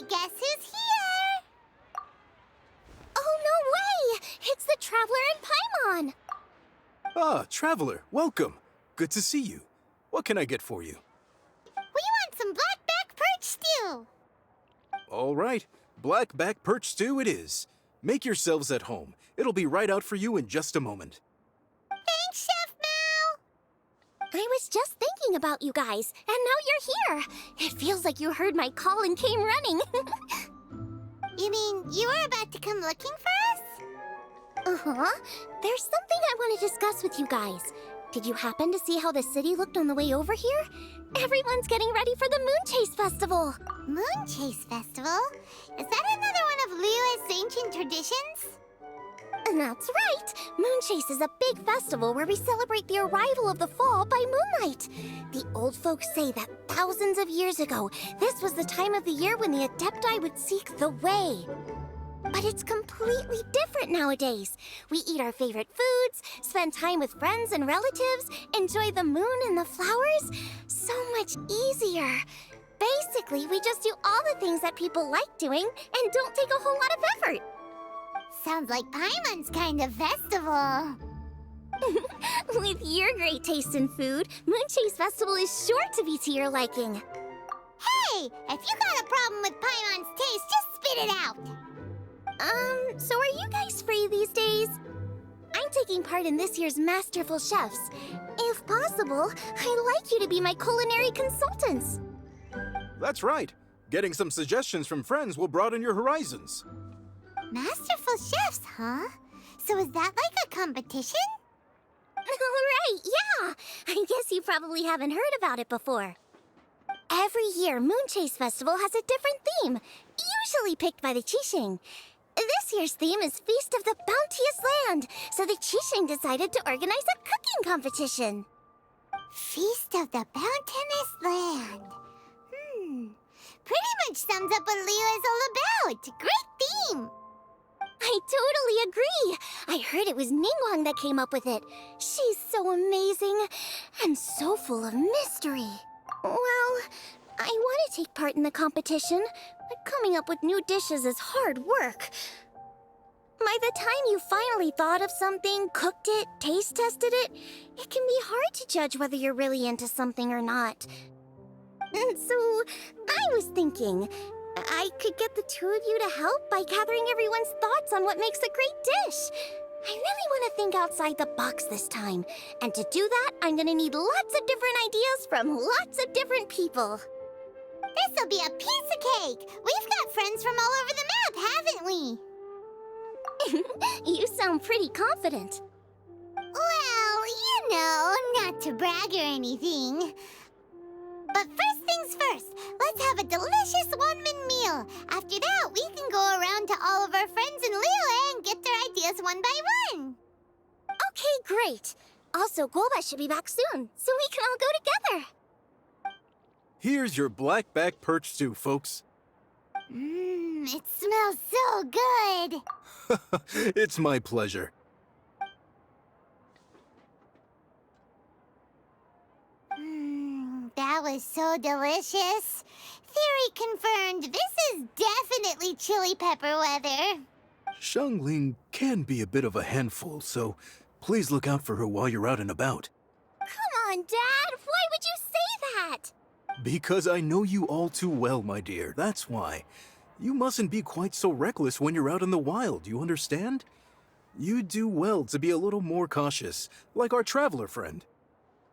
guess who's here? Oh, no way! It's the Traveler and Paimon! Ah, Traveler, welcome. Good to see you. What can I get for you? We want some blackback perch stew! All right, black back perch stew it is. Make yourselves at home. It'll be right out for you in just a moment. Thanks, Chef Mao! I was just thinking about you guys, and now you're here! It feels like you heard my call and came running. You mean you were about to come looking for us? Uh-huh. There's something I want to discuss with you guys. Did you happen to see how the city looked on the way over here? Everyone's getting ready for the Moonchase Festival. Moonchase Festival? Is that another one of Liyue's ancient traditions? That's right! Moonchase is a big festival where we celebrate the arrival of the fall by moonlight. The old folks say that thousands of years ago, this was the time of the year when the Adepti would seek the way. But it's completely different nowadays. We eat our favorite foods, spend time with friends and relatives, enjoy the moon and the flowers. So much easier. Basically, we just do all the things that people like doing and don't take a whole lot of effort. Sounds like Paimon's kind of festival. With your great taste in food, Moonchase Festival is sure to be to your liking. Hey! If you got a problem with Paimon's taste, just spit it out! So are you guys free these days? I'm taking part in this year's Masterful Chefs. If possible, I'd like you to be my culinary consultants. That's right. Getting some suggestions from friends will broaden your horizons. Masterful Chefs, huh? So is that like a competition? Right, yeah! I guess you probably haven't heard about it before. Every year, Moonchase Festival has a different theme, usually picked by the Qixing. This year's theme is Feast of the Bounteous Land, so the Qixing decided to organize a cooking competition. Feast of the Bounteous Land. Pretty much sums up what Liyue is all about. Great theme! I totally agree. I heard it was Ningguang that came up with it. She's so amazing and so full of mystery. Well, I want to take part in the competition, but coming up with new dishes is hard work. By the time you finally thought of something, cooked it, taste tested it, it can be hard to judge whether you're really into something or not. So, I was thinking, I could get the two of you to help by gathering everyone's thoughts on what makes a great dish. I really want to think outside the box this time. And to do that, I'm going to need lots of different ideas from lots of different people. This'll be a piece of cake! We've got friends from all over the map, haven't we? You sound pretty confident. Well, you know, not to brag or anything. But first things first, let's have a delicious one-min meal. After that, we can go around to all of our friends in Liyue and get their ideas one by one. Okay, great. Also, Golba should be back soon, so we can all go together. Here's your black back perch stew, folks. It smells so good. It's my pleasure. That was so delicious. Theory confirmed, this is definitely chili pepper weather. Xiangling can be a bit of a handful, so please look out for her while you're out and about. Come on, Dad. Why would you say that? Because I know you all too well, my dear. That's why. You mustn't be quite so reckless when you're out in the wild, you understand? You do well to be a little more cautious, like our traveler friend.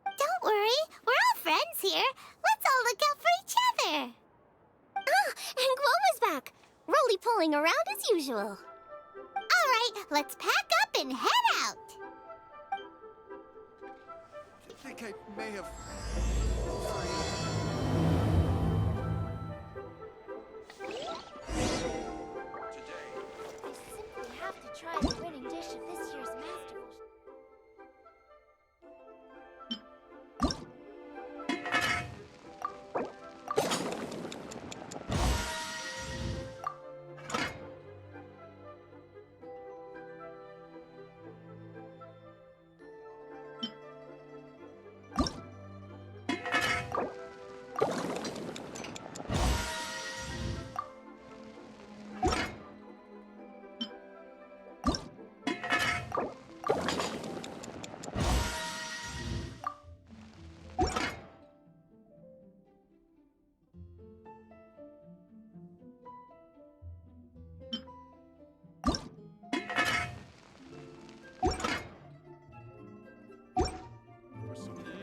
Don't worry. We're all friends here. Let's all look out for each other. Ah, and Guoma's back. Roly-poling around as usual. All right, let's pack up and head out. I think I may have... We simply have to try the winning dish of this year's Masterful.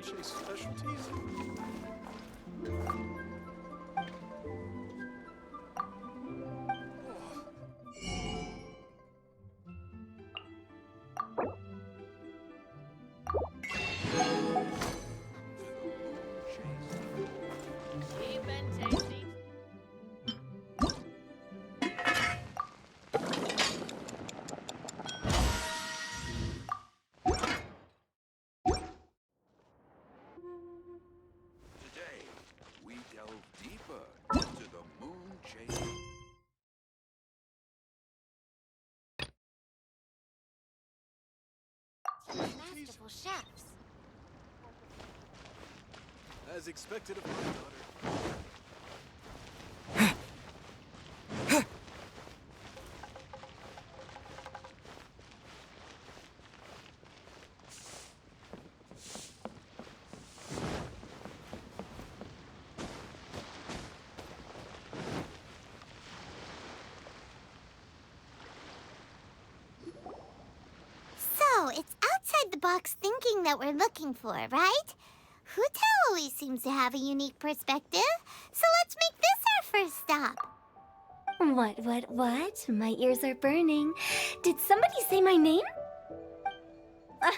Moonchase specialties. Today, we delve deeper into the Moonchase. Masterful chefs. As expected of my daughter. So, it's outside the box thinking that we're looking for, right? Hutao always seems to have a unique perspective, so let's make this our first stop. What? My ears are burning. Did somebody say my name?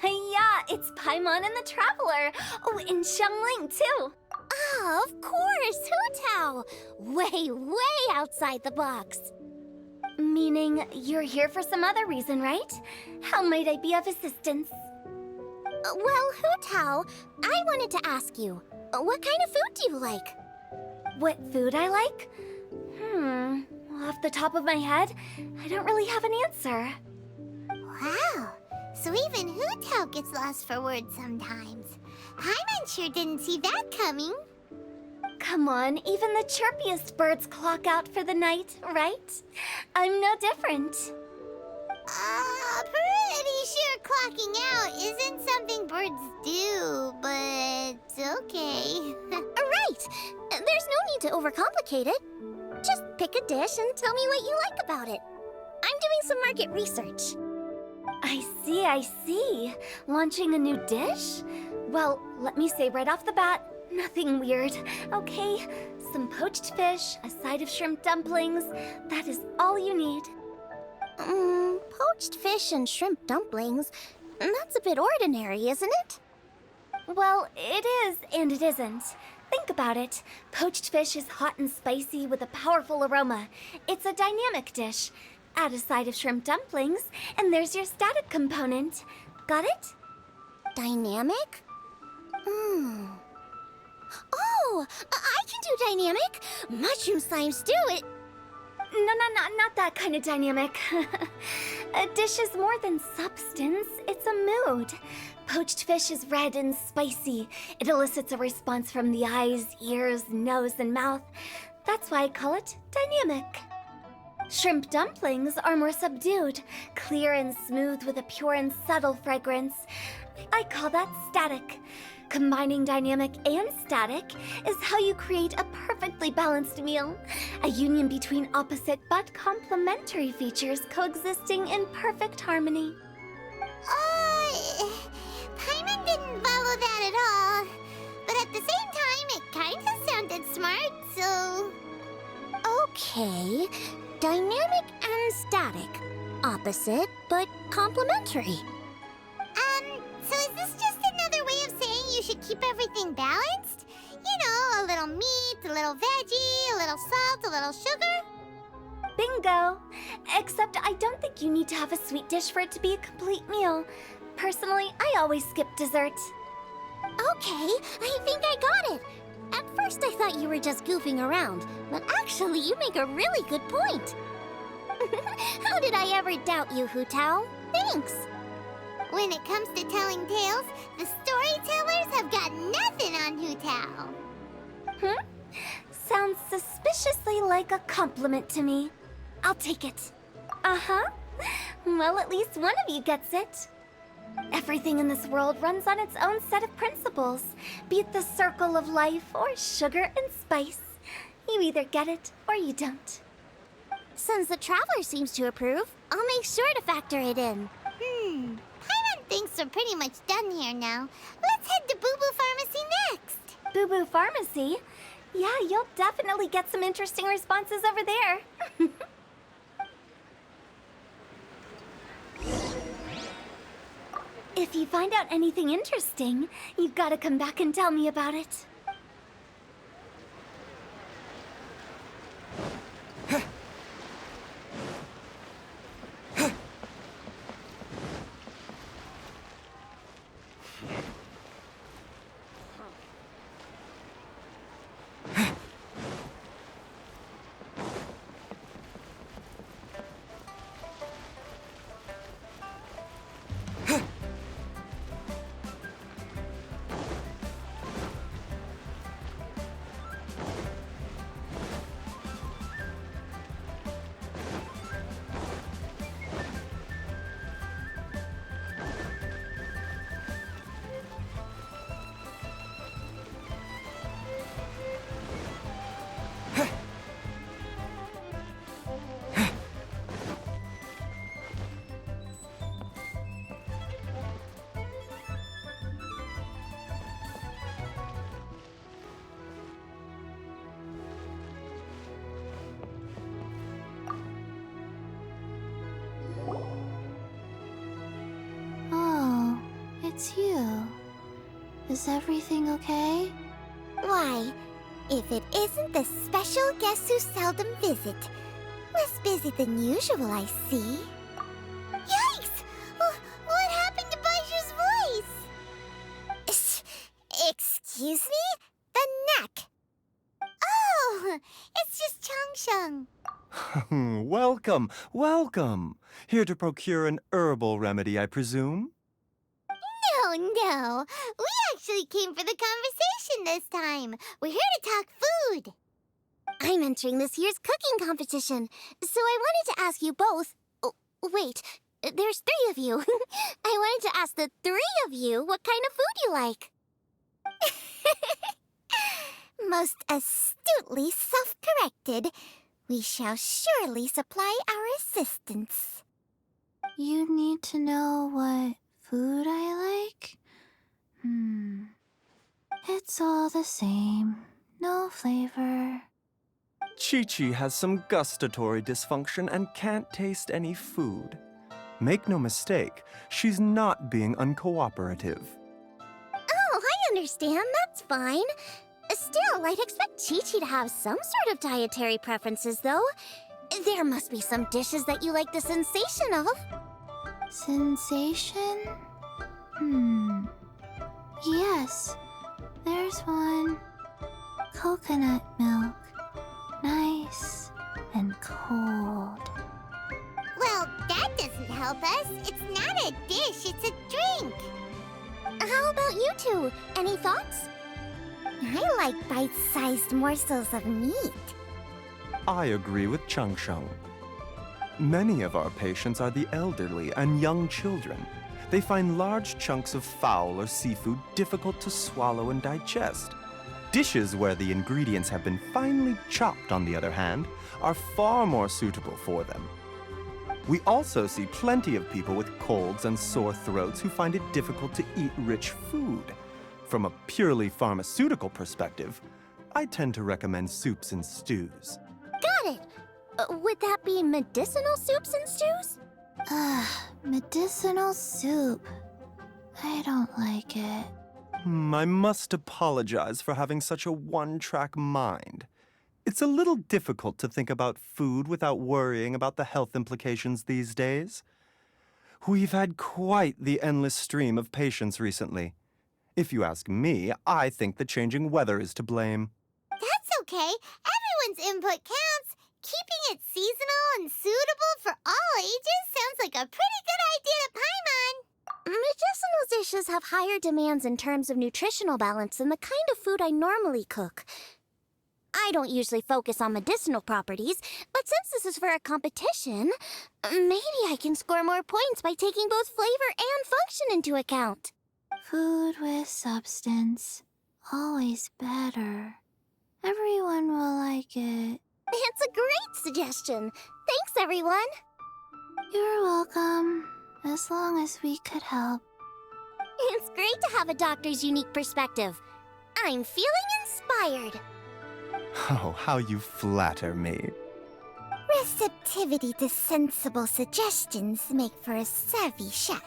Yeah, it's Paimon and the Traveler. Oh, and Xiangling, too. Oh, of course, Hutao! Way outside the box. Meaning you're here for some other reason, right? How might I be of assistance? Well, Hutao, I wanted to ask you, what kind of food do you like? What food I like? Off the top of my head, I don't really have an answer. Wow, so even Hutao gets lost for words sometimes. Paimon sure didn't see that coming. Come on, even the chirpiest birds clock out for the night, right? I'm no different. Pretty sure clocking out isn't something birds do, but okay. Right! There's no need to overcomplicate it. Just pick a dish and tell me what you like about it. I'm doing some market research. I see. Launching a new dish? Well, let me say right off the bat, nothing weird, okay? Some poached fish, a side of shrimp dumplings. That is all you need. Poached fish and shrimp dumplings. That's a bit ordinary, isn't it? Well, it is and it isn't. Think about it. Poached fish is hot and spicy with a powerful aroma. It's a dynamic dish. Add a side of shrimp dumplings, and there's your static component. Got it? Dynamic? Oh, I can do dynamic. Mushroom slime stew it. No, not that kind of dynamic. A dish is more than substance, it's a mood. Poached fish is red and spicy. It elicits a response from the eyes, ears, nose, and mouth. That's why I call it dynamic. Shrimp dumplings are more subdued, clear and smooth with a pure and subtle fragrance. I call that static. Combining dynamic and static is how you create a perfectly balanced meal. A union between opposite but complementary features coexisting in perfect harmony. Paimon didn't follow that at all. But at the same time, it kinda sounded smart, so... Okay, dynamic and static. Opposite, but complementary. So is this just another way of saying you should keep everything balanced? You know, a little meat, a little veggie, a little salt, a little sugar? Bingo! Except I don't think you need to have a sweet dish for it to be a complete meal. Personally, I always skip dessert. Okay, I think I got it. At first I thought you were just goofing around, but actually you make a really good point. How did I ever doubt you, Hutao? Thanks. When it comes to telling tales, the storytellers have got nothing on Hutao. Sounds suspiciously like a compliment to me. I'll take it. Uh-huh. Well, at least one of you gets it. Everything in this world runs on its own set of principles, be it the circle of life or sugar and spice. You either get it or you don't. Since the Traveler seems to approve, I'll make sure to factor it in. Paimon Thinks we're pretty much done here now. Let's head to Booboo Pharmacy next. Booboo Pharmacy? Yeah, you'll definitely get some interesting responses over there. If you find out anything interesting, you've got to come back and tell me about it. Oh, it's you. Is everything okay? Why, if it isn't the special guest who seldom visit. Less busy than usual, I see. Yikes! What happened to Baishu's voice? Excuse me? The neck. Oh, it's just Changsheng. Welcome, welcome. Here to procure an herbal remedy, I presume? No. We actually came for the conversation this time. We're here to talk food. I'm entering this year's cooking competition, so I wanted to ask you both... Oh, wait, there's 3 of you. I wanted to ask the 3 of you what kind of food you like. Most astutely self-corrected. We shall surely supply our assistance. You need to know what food I like? It's all the same. No flavor. Chi-Chi has some gustatory dysfunction and can't taste any food. Make no mistake, she's not being uncooperative. Oh, I understand. That's fine. Still, I'd expect Chi-Chi to have some sort of dietary preferences, though. There must be some dishes that you like the sensation of. Sensation? Yes, there's one. Coconut milk. Nice and cold. Well, that doesn't help us. It's not a dish, it's a drink. How about you two? Any thoughts? I like bite-sized morsels of meat. I agree with Changsheng. Many of our patients are the elderly and young children. They find large chunks of fowl or seafood difficult to swallow and digest. Dishes where the ingredients have been finely chopped, on the other hand, are far more suitable for them. We also see plenty of people with colds and sore throats who find it difficult to eat rich food. From a purely pharmaceutical perspective, I tend to recommend soups and stews. Got it! Would that be medicinal soups and stews? Medicinal soup. I don't like it. I must apologize for having such a one-track mind. It's a little difficult to think about food without worrying about the health implications these days. We've had quite the endless stream of patients recently. If you ask me, I think the changing weather is to blame. That's okay. Everyone's input counts. Keeping it seasonal and suitable for all ages sounds like a pretty good idea to Paimon. Medicinal dishes have higher demands in terms of nutritional balance than the kind of food I normally cook. I don't usually focus on medicinal properties, but since this is for a competition, maybe I can score more points by taking both flavor and function into account. Food with substance. Always better. Everyone will like it. It's a great suggestion. Thanks, everyone. You're welcome. As long as we could help. It's great to have a doctor's unique perspective. I'm feeling inspired. Oh, how you flatter me. Receptivity to sensible suggestions make for a savvy chef.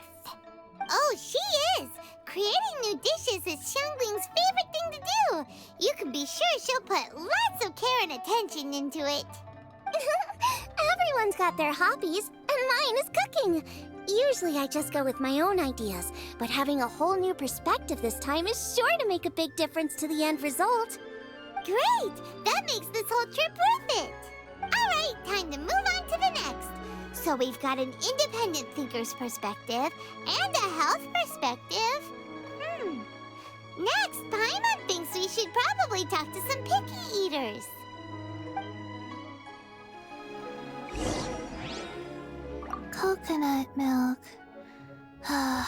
Oh, she is! Creating new dishes is Xiangling's favorite thing to do. You can be sure she'll put lots of care and attention into it. Everyone's got their hobbies, and mine is cooking. Usually I just go with my own ideas, but having a whole new perspective this time is sure to make a big difference to the end result. Great! That makes this whole trip worth it! Alright, time to move on to the next. So we've got an independent thinker's perspective and a health perspective. Next, Paimon thinks we should probably talk to some picky eaters. Coconut milk. Now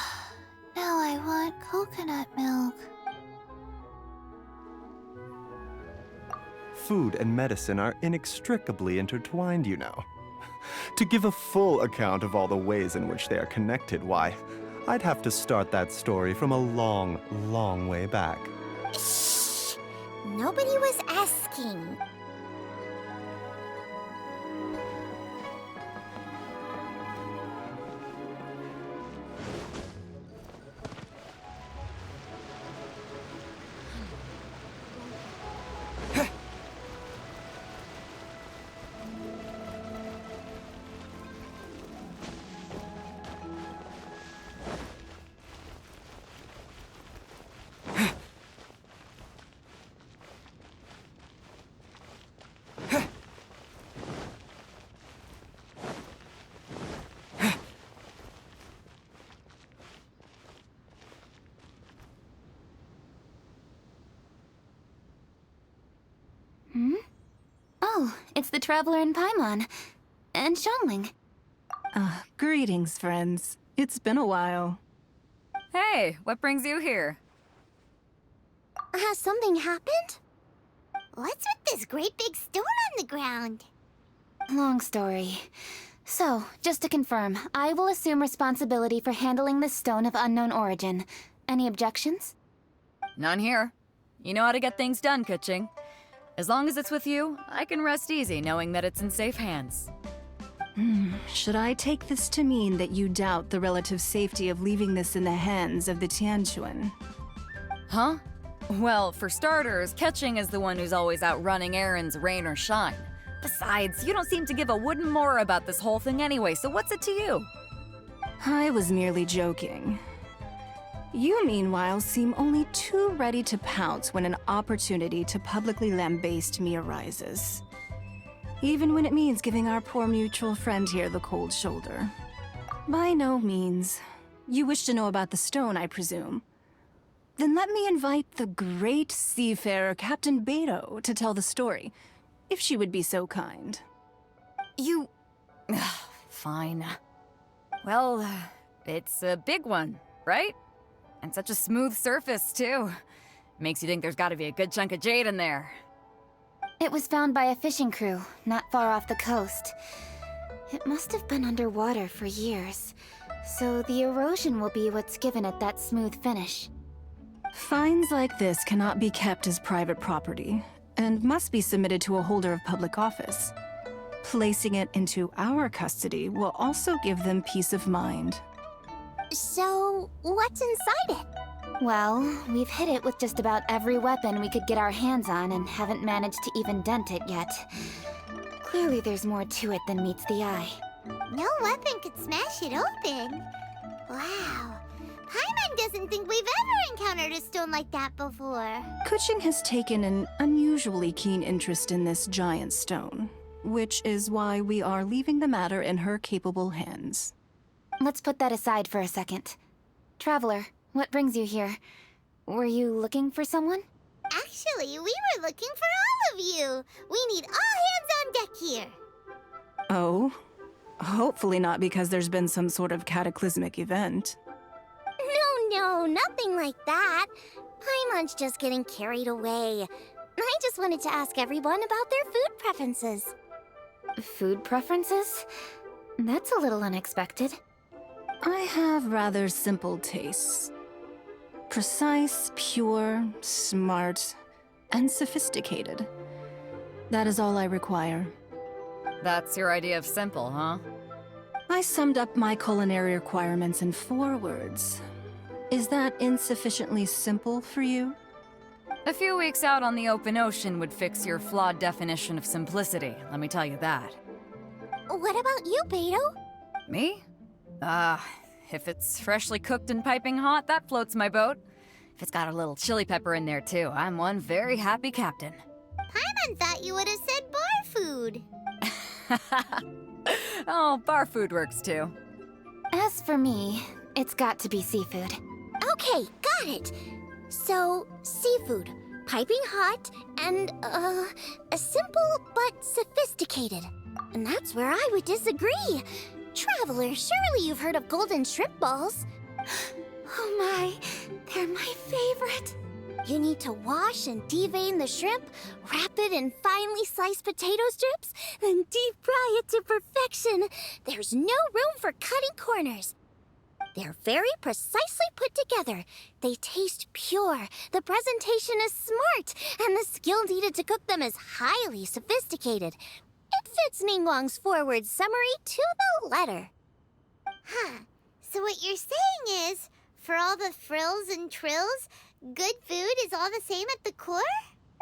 I want coconut milk. Food and medicine are inextricably intertwined, you know. To give a full account of all the ways in which they are connected, why, I'd have to start that story from a long, long way back. Shh! Nobody was asking. Oh, it's the Traveler and Paimon. And Xiangling. Greetings, friends. It's been a while. Hey, what brings you here? Has something happened? What's with this great big stone on the ground? Long story. So, just to confirm, I will assume responsibility for handling this stone of unknown origin. Any objections? None here. You know how to get things done, Kuching. As long as it's with you, I can rest easy knowing that it's in safe hands. Should I take this to mean that you doubt the relative safety of leaving this in the hands of the Tianquan? Huh? Well, for starters, Kuching is the one who's always out running errands, rain or shine. Besides, you don't seem to give a wooden more about this whole thing anyway, so what's it to you? I was merely joking. You, meanwhile, seem only too ready to pounce when an opportunity to publicly lambaste me arises. Even when it means giving our poor mutual friend here the cold shoulder. By no means. You wish to know about the stone, I presume. Then let me invite the great seafarer Captain Beto to tell the story, if she would be so kind. You... Fine. Well, it's a big one, right? And such a smooth surface, too. Makes you think there's gotta be a good chunk of jade in there. It was found by a fishing crew, not far off the coast. It must have been underwater for years, so the erosion will be what's given it that smooth finish. Finds like this cannot be kept as private property, and must be submitted to a holder of public office. Placing it into our custody will also give them peace of mind. So, what's inside it? Well, we've hit it with just about every weapon we could get our hands on and haven't managed to even dent it yet. Clearly there's more to it than meets the eye. No weapon could smash it open. Wow. Paimon doesn't think we've ever encountered a stone like that before. Kuching has taken an unusually keen interest in this giant stone, which is why we are leaving the matter in her capable hands. Let's put that aside for a second. Traveler, what brings you here? Were you looking for someone? Actually, we were looking for all of you. We need all hands on deck here. Oh? Hopefully not because there's been some sort of cataclysmic event. No, nothing like that. Paimon's just getting carried away. I just wanted to ask everyone about their food preferences. Food preferences? That's a little unexpected. I have rather simple tastes. Precise, pure, smart, and sophisticated. That is all I require. That's your idea of simple, huh? I summed up my culinary requirements in 4 words. Is that insufficiently simple for you? A few weeks out on the open ocean would fix your flawed definition of simplicity, let me tell you that. What about you, Beto? Me? If it's freshly cooked and piping hot, that floats my boat. If it's got a little chili pepper in there too, I'm one very happy captain. Paimon thought you would have said bar food. Oh, bar food works too. As for me, it's got to be seafood. Okay, got it. So, seafood, piping hot, and, simple but sophisticated. And that's where I would disagree. Traveler, surely you've heard of golden shrimp balls. Oh my, they're my favorite. You need to wash and devein the shrimp, wrap it in finely sliced potato strips, then deep fry it to perfection. There's no room for cutting corners. They're very precisely put together. They taste pure, the presentation is smart, and the skill needed to cook them is highly sophisticated. It fits Ningguang's forward summary to the letter. Huh. So what you're saying is, for all the frills and trills, good food is all the same at the core?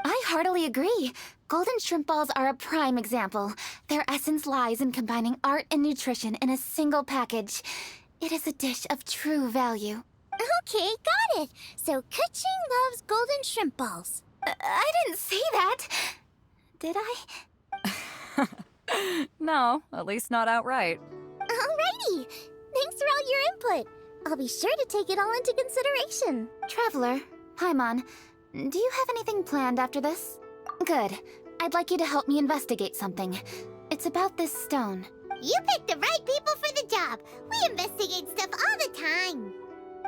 I heartily agree. Golden shrimp balls are a prime example. Their essence lies in combining art and nutrition in a single package. It is a dish of true value. Okay, got it. So Kuching loves golden shrimp balls. I didn't say that. Did I? No, at least not outright. Alrighty. Thanks for all your input. I'll be sure to take it all into consideration. Traveler, Paimon, do you have anything planned after this? Good. I'd like you to help me investigate something. It's about this stone. You picked the right people for the job. We investigate stuff all the time.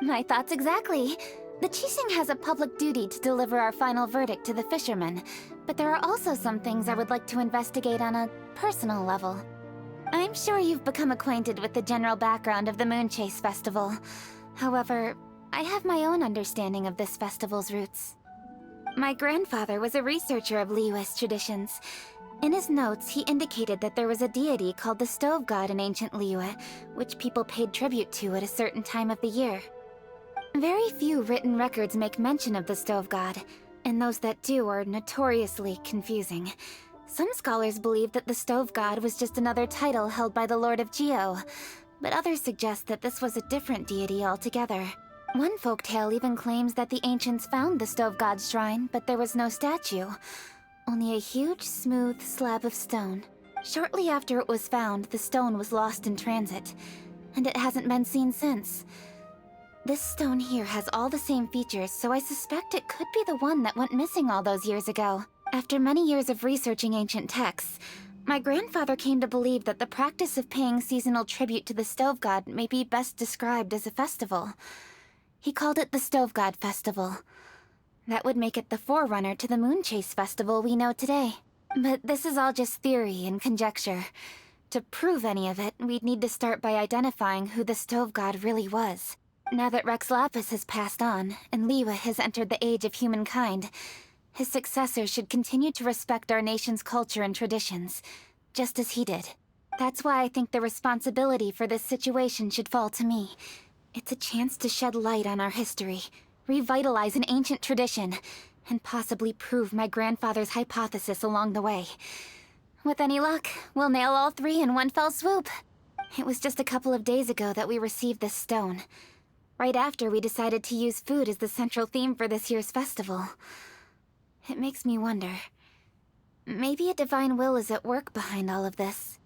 My thoughts exactly. The Qixing has a public duty to deliver our final verdict to the fishermen, but there are also some things I would like to investigate on a personal level. I'm sure you've become acquainted with the general background of the Moonchase Festival. However, I have my own understanding of this festival's roots. My grandfather was a researcher of Liyue's traditions. In his notes, he indicated that there was a deity called the Stove God in ancient Liyue, which people paid tribute to at a certain time of the year. Very few written records make mention of the Stove God, and those that do are notoriously confusing. Some scholars believe that the Stove God was just another title held by the Lord of Geo, but others suggest that this was a different deity altogether. One folktale even claims that the ancients found the Stove God's shrine, but there was no statue. Only a huge, smooth slab of stone. Shortly after it was found, the stone was lost in transit, and it hasn't been seen since. This stone here has all the same features, so I suspect it could be the one that went missing all those years ago. After many years of researching ancient texts, my grandfather came to believe that the practice of paying seasonal tribute to the Stove God may be best described as a festival. He called it the Stove God Festival. That would make it the forerunner to the Moonchase Festival we know today. But this is all just theory and conjecture. To prove any of it, we'd need to start by identifying who the Stove God really was. Now that Rex Lapis has passed on, and Liyue has entered the age of humankind, his successors should continue to respect our nation's culture and traditions, just as he did. That's why I think the responsibility for this situation should fall to me. It's a chance to shed light on our history, revitalize an ancient tradition, and possibly prove my grandfather's hypothesis along the way. With any luck, we'll nail all 3 in one fell swoop. It was just a couple of days ago that we received this stone. Right after we decided to use food as the central theme for this year's festival. It makes me wonder. Maybe a divine will is at work behind all of this.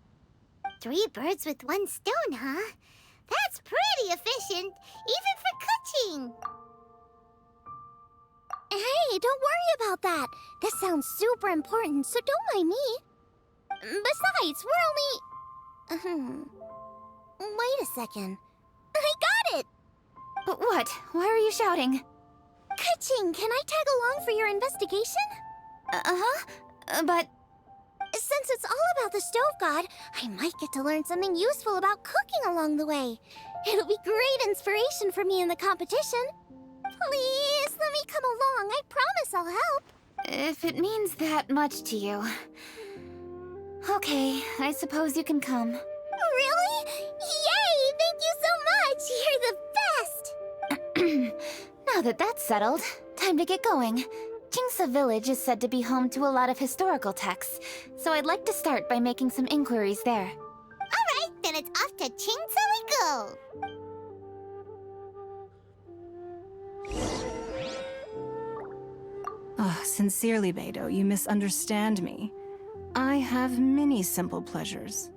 3 birds with 1 stone, huh? That's pretty efficient, even for Kuching. Hey, don't worry about that. This sounds super important, so don't mind me. Besides, we're only... Wait a second. I got it! What? Why are you shouting? Kuching, can I tag along for your investigation? But... Since it's all about the Stove God, I might get to learn something useful about cooking along the way. It'll be great inspiration for me in the competition. Please, let me come along. I promise I'll help. If it means that much to you. Okay, I suppose you can come. Really? Yay! Thank you so much! You're the best! Now that that's settled, time to get going. Jingsa Village is said to be home to a lot of historical texts, so I'd like to start by making some inquiries there. Alright, then it's off to Chingsa we go! Oh, sincerely, Beidou, you misunderstand me. I have many simple pleasures.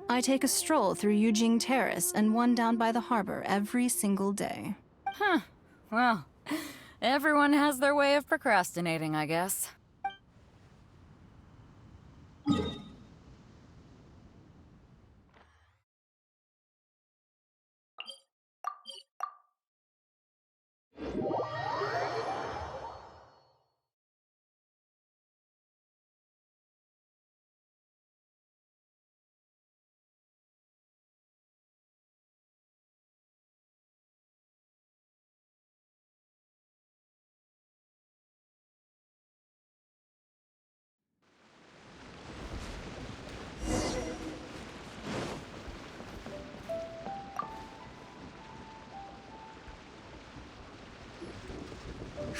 I take a stroll through Yujing Terrace and one down by the harbor every single day. Huh. Well, everyone has their way of procrastinating, I guess.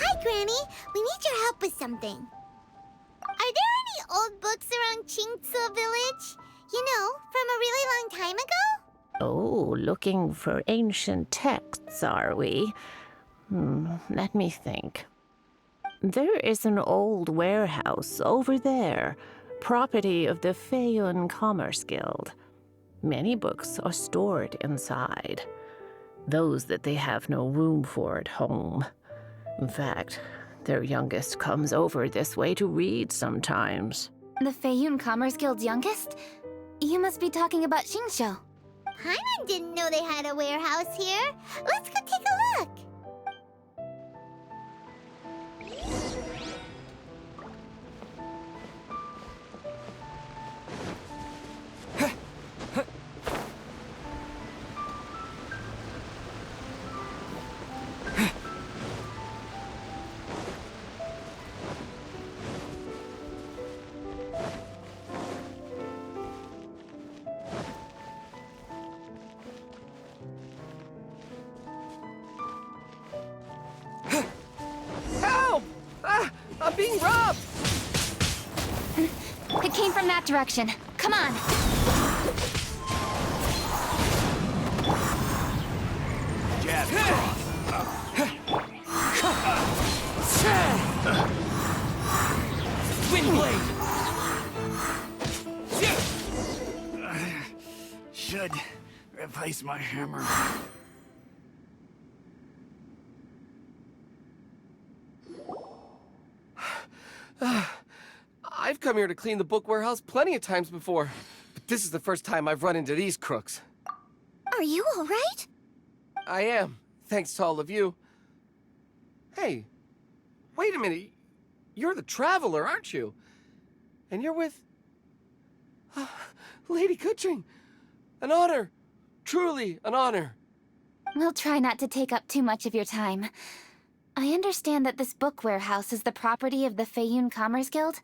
Hi, Granny. We need your help with something. Are there any old books around Chingsa Village? You know, from a really long time ago? Oh, looking for ancient texts, are we? Let me think. There is an old warehouse over there, property of the Feiyun Commerce Guild. Many books are stored inside, those that they have no room for at home. In fact, their youngest comes over this way to read sometimes. The Feiyun Commerce Guild's youngest? You must be talking about Xingqiu. Paimon didn't know they had a warehouse here. Let's go take a look. Help! I'm being robbed! It came from that direction. Come on! Jab Windblade! Should replace my hammer. I've come here to clean the book warehouse plenty of times before, but this is the first time I've run into these crooks. Are you all right? I am, thanks to all of you. Hey, wait a minute. You're the Traveler, aren't you? And you're with... Lady Kuching. An honor. Truly an honor. We'll try not to take up too much of your time. I understand that this book warehouse is the property of the Feiyun Commerce Guild.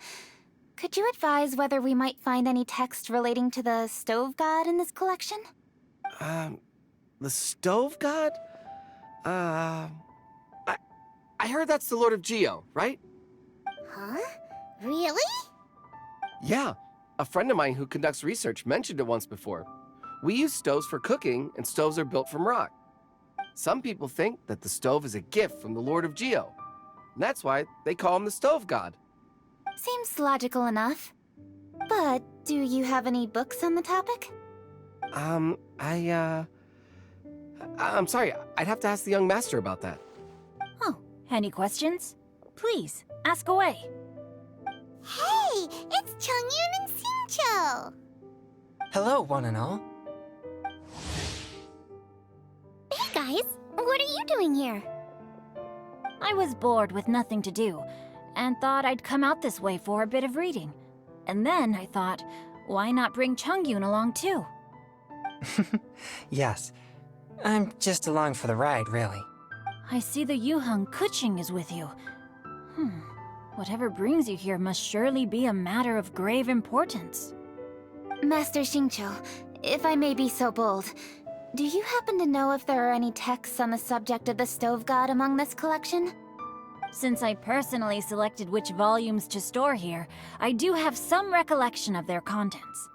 Could you advise whether we might find any text relating to the stove god in this collection? The stove god? I heard that's the Lord of Geo, right? Huh? Really? Yeah, a friend of mine who conducts research mentioned it once before. We use stoves for cooking, and stoves are built from rock. Some people think that the stove is a gift from the Lord of Geo. And that's why they call him the stove god. Seems logical enough. But do you have any books on the topic? I'm sorry, I'd have to ask the young master about that. Oh, any questions? Please, ask away. Hey, it's Chongyun and Xingqiu. Hello, one and all. Hey guys, what are you doing here? I was bored with nothing to do, and thought I'd come out this way for a bit of reading. And then I thought, why not bring Chongyun along too? Yes. I'm just along for the ride, really. I see the Yuheng Kuching is with you. Whatever brings you here must surely be a matter of grave importance. Master Xingqiu, if I may be so bold, do you happen to know if there are any texts on the subject of the Stove God among this collection? Since I personally selected which volumes to store here, I do have some recollection of their contents.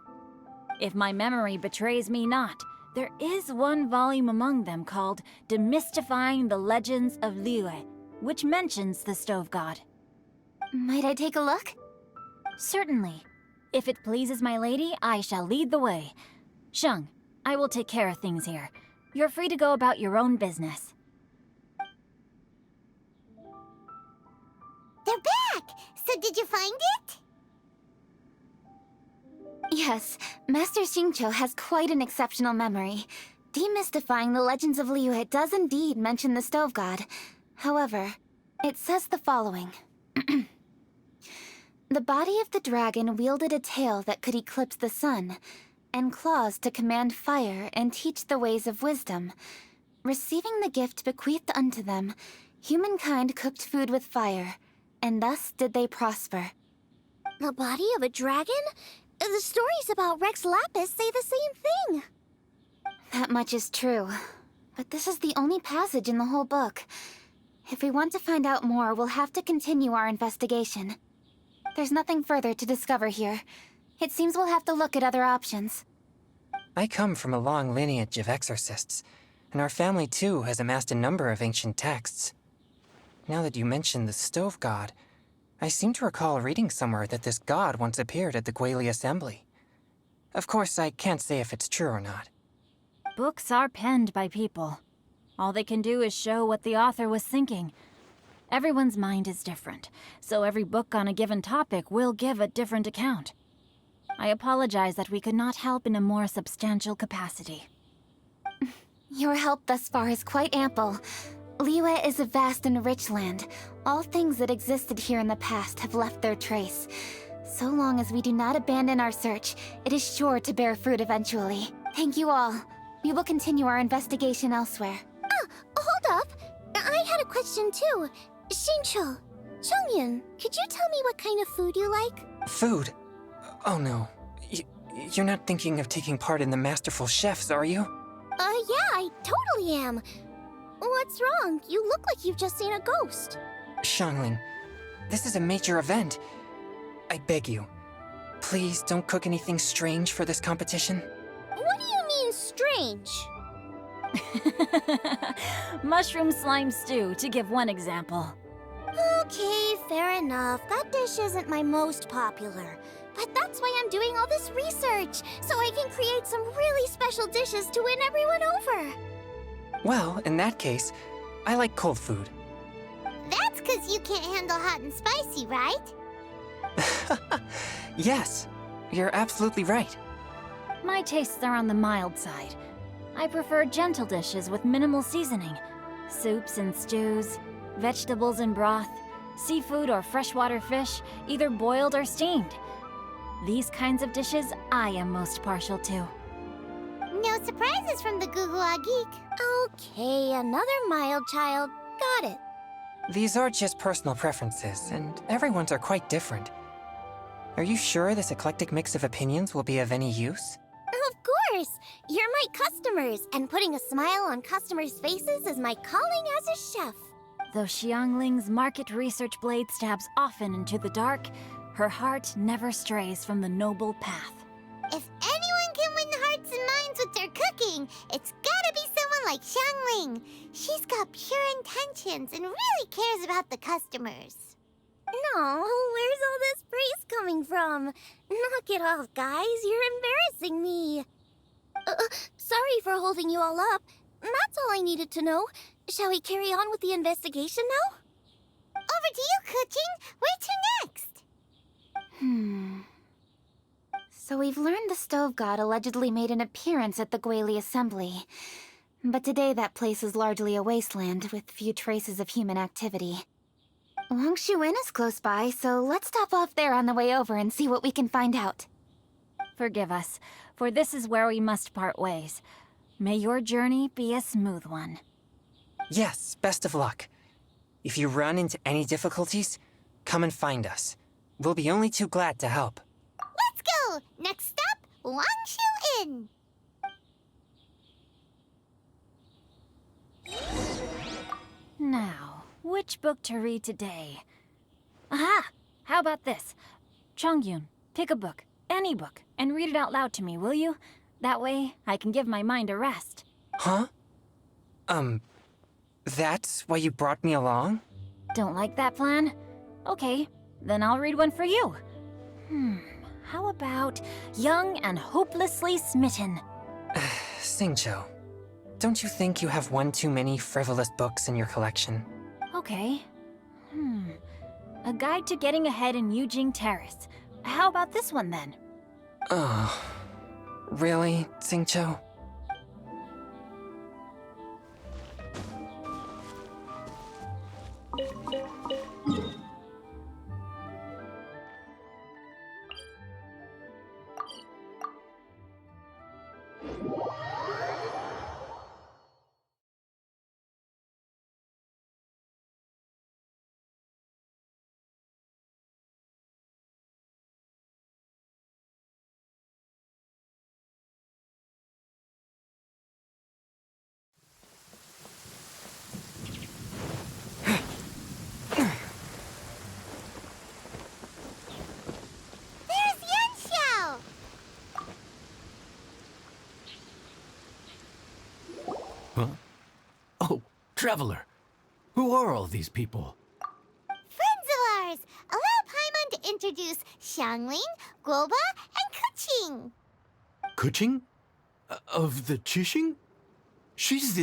If my memory betrays me not, there is one volume among them called Demystifying the Legends of Liyue, which mentions the Stove God. Might I take a look? Certainly. If it pleases my lady, I shall lead the way. Sheng, I will take care of things here. You're free to go about your own business. They're back! So did you find it? Yes, Master Xingqiu has quite an exceptional memory. Demystifying the Legends of Liyue does indeed mention the Stove God. However, it says the following. The body of the dragon wielded a tail that could eclipse the sun, and claws to command fire and teach the ways of wisdom. Receiving the gift bequeathed unto them, humankind cooked food with fire, and thus did they prosper. The body of a dragon? The stories about Rex Lapis say the same thing. That much is true, but this is the only passage in the whole book. If we want to find out more, we'll have to continue our investigation. There's nothing further to discover here. It seems we'll have to look at other options. I come from a long lineage of exorcists, and our family too has amassed a number of ancient texts. Now that you mention the Stove God, I seem to recall reading somewhere that this god once appeared at the Guili Assembly. Of course, I can't say if it's true or not. Books are penned by people. All they can do is show what the author was thinking. Everyone's mind is different, so every book on a given topic will give a different account. I apologize that we could not help in a more substantial capacity. Your help thus far is quite ample. Liyue is a vast and rich land. All things that existed here in the past have left their trace. So long as we do not abandon our search, it is sure to bear fruit eventually. Thank you all. We will continue our investigation elsewhere. Hold up. I had a question too. Xingqiu, Chongyun, could you tell me what kind of food you like? Food? Oh no. You're not thinking of taking part in the Masterful Chefs, are you? Yeah, I totally am. What's wrong? You look like you've just seen a ghost. Xiangling, this is a major event. I beg you, please don't cook anything strange for this competition. What do you mean, strange? Mushroom slime stew, to give one example. Okay, fair enough. That dish isn't my most popular. But that's why I'm doing all this research, so I can create some really special dishes to win everyone over. Well, in that case, I like cold food. That's because you can't handle hot and spicy, right? Yes, you're absolutely right. My tastes are on the mild side. I prefer gentle dishes with minimal seasoning. Soups and stews, vegetables and broth, seafood or freshwater fish, either boiled or steamed. These kinds of dishes I am most partial to. No surprises from the Gugua Geek. Okay, another mild child. Got it. These are just personal preferences, and everyone's are quite different. Are you sure this eclectic mix of opinions will be of any use? Of course! You're my customers, and putting a smile on customers' faces is my calling as a chef. Though Xiangling's market research blade stabs often into the dark, her heart never strays from the noble path. If anyone can win hearts and minds with their cooking, it's gotta be someone like Xiangling. She's got pure intentions and really cares about the customers. No, where's all this praise coming from? Knock it off, guys. You're embarrassing me. Sorry for holding you all up. That's all I needed to know. Shall we carry on with the investigation now? Over to you, Kuching. Where to next? So we've learned the Stove God allegedly made an appearance at the Guili Assembly. But today that place is largely a wasteland with few traces of human activity. Wangshu Inn is close by, so let's stop off there on the way over and see what we can find out. Forgive us, for this is where we must part ways. May your journey be a smooth one. Yes, best of luck. If you run into any difficulties, come and find us. We'll be only too glad to help. Let's go! Next stop, Wangshu Inn. Now, which book to read today? Aha! How about this? Chongyun, pick a book, any book, and read it out loud to me, will you? That way, I can give my mind a rest. Huh? That's why you brought me along? Don't like that plan? Okay, then I'll read one for you. How about Young and Hopelessly Smitten? Xingqiu, don't you think you have one too many frivolous books in your collection? Okay. A Guide to Getting Ahead in Yujing Terrace. How about this one then? Oh, really, Xingqiu? There's Yanxiao! Huh? Oh, Traveler. Who are all these people? Friends of ours! Allow Paimon to introduce Xiangling, Guoba, and Kuqing. Kuching? Of the Chishing? She's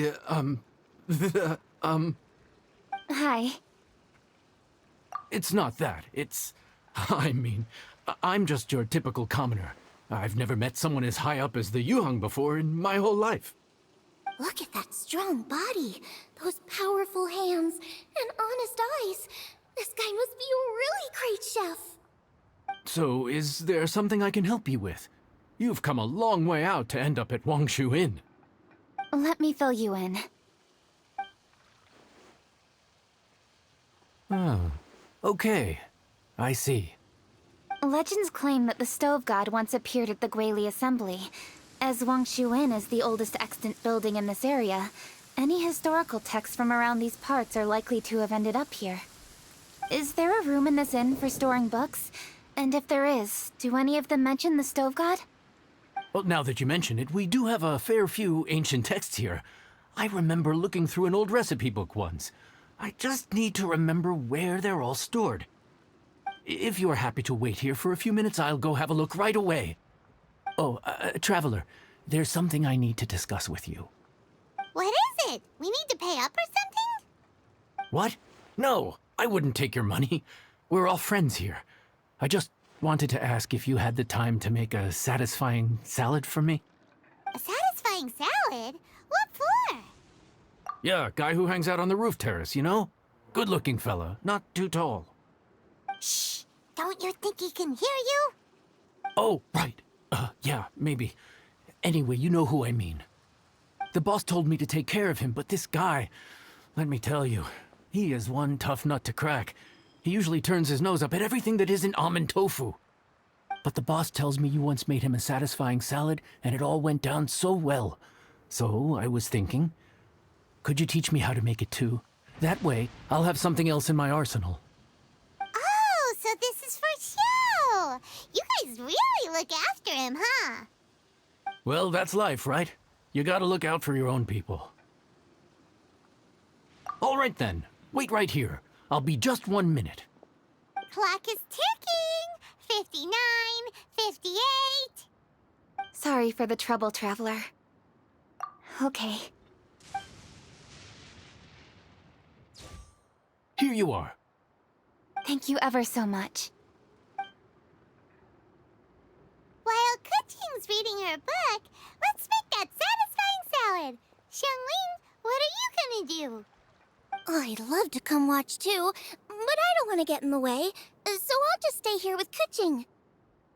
Hi. It's not that. I'm just your typical commoner. I've never met someone as high up as the Yuheng before in my whole life. Look at that strong body, those powerful hands, and honest eyes. This guy must be a really great chef. So, is there something I can help you with? You've come a long way out to end up at Wangshu Inn. Let me fill you in. Oh, okay. I see. Legends claim that the Stove God once appeared at the Guili Assembly. As Wangshu Inn is the oldest extant building in this area, any historical texts from around these parts are likely to have ended up here. Is there a room in this inn for storing books? And if there is, do any of them mention the Stove God? Well, now that you mention it, we do have a fair few ancient texts here. I remember looking through an old recipe book once. I just need to remember where they're all stored. If you're happy to wait here for a few minutes, I'll go have a look right away. Oh, Traveler, there's something I need to discuss with you. What is it? We need to pay up or something? What? No, I wouldn't take your money. We're all friends here. I just wanted to ask if you had the time to make a satisfying salad for me. A satisfying salad? What for? Yeah, guy who hangs out on the roof terrace, you know? Good-looking fella, not too tall. Shh! Don't you think he can hear you? Oh, right. Yeah, maybe. Anyway, you know who I mean. The boss told me to take care of him, but this guy, let me tell you, he is one tough nut to crack. He usually turns his nose up at everything that isn't almond tofu. But the boss tells me you once made him a satisfying salad, and it all went down so well. So, I was thinking, could you teach me how to make it too? That way, I'll have something else in my arsenal. Oh, so this is for show! You guys really look after him, huh? Well, that's life, right? You gotta look out for your own people. All right then, wait right here. I'll be just 1 minute. Clock is ticking! 59, 58... Sorry for the trouble, Traveler. Okay. Here you are. Thank you ever so much. While Kuching's reading her book, let's make that satisfying salad. Xiangling, what are you gonna do? I'd love to come watch too, but I don't want to get in the way, so I'll just stay here with Kuching.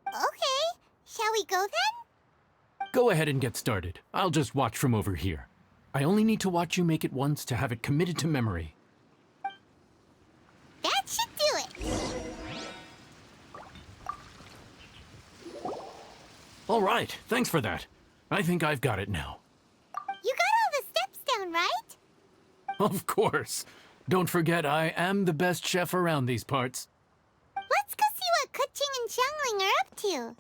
Okay, shall we go then? Go ahead and get started. I'll just watch from over here. I only need to watch you make it once to have it committed to memory. That should do it. All right, thanks for that. I think I've got it now. You got all the steps down, right? Of course. Don't forget, I am the best chef around these parts. Let's go see what Kuching and Xiangling are up to.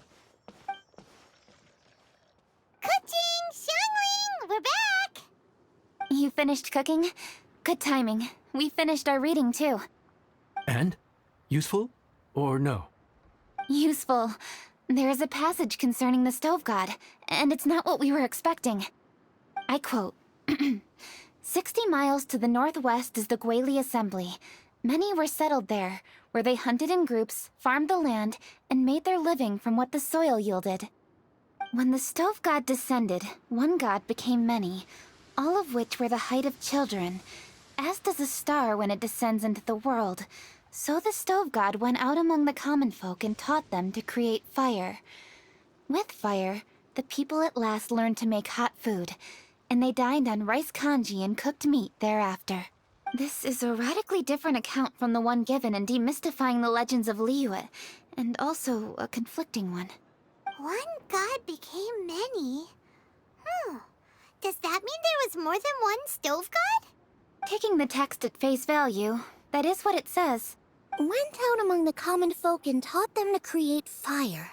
Kuching, Xiangling, we're back! You finished cooking? Good timing. We finished our reading, too. And? Useful? Or no? Useful. There is a passage concerning the stove god, and it's not what we were expecting. I quote, 60 miles to the northwest is the Guili Assembly. Many were settled there, where they hunted in groups, farmed the land, and made their living from what the soil yielded. When the stove god descended, one god became many, all of which were the height of children. As does a star when it descends into the world, so the stove god went out among the common folk and taught them to create fire. With fire, the people at last learned to make hot food, and they dined on rice congee and cooked meat thereafter. This is a radically different account from the one given in Demystifying the Legends of Liyue, and also a conflicting one. One god became many. Does that mean there was more than one stove god? Taking the text at face value, that is what it says. Went out among the common folk and taught them to create fire.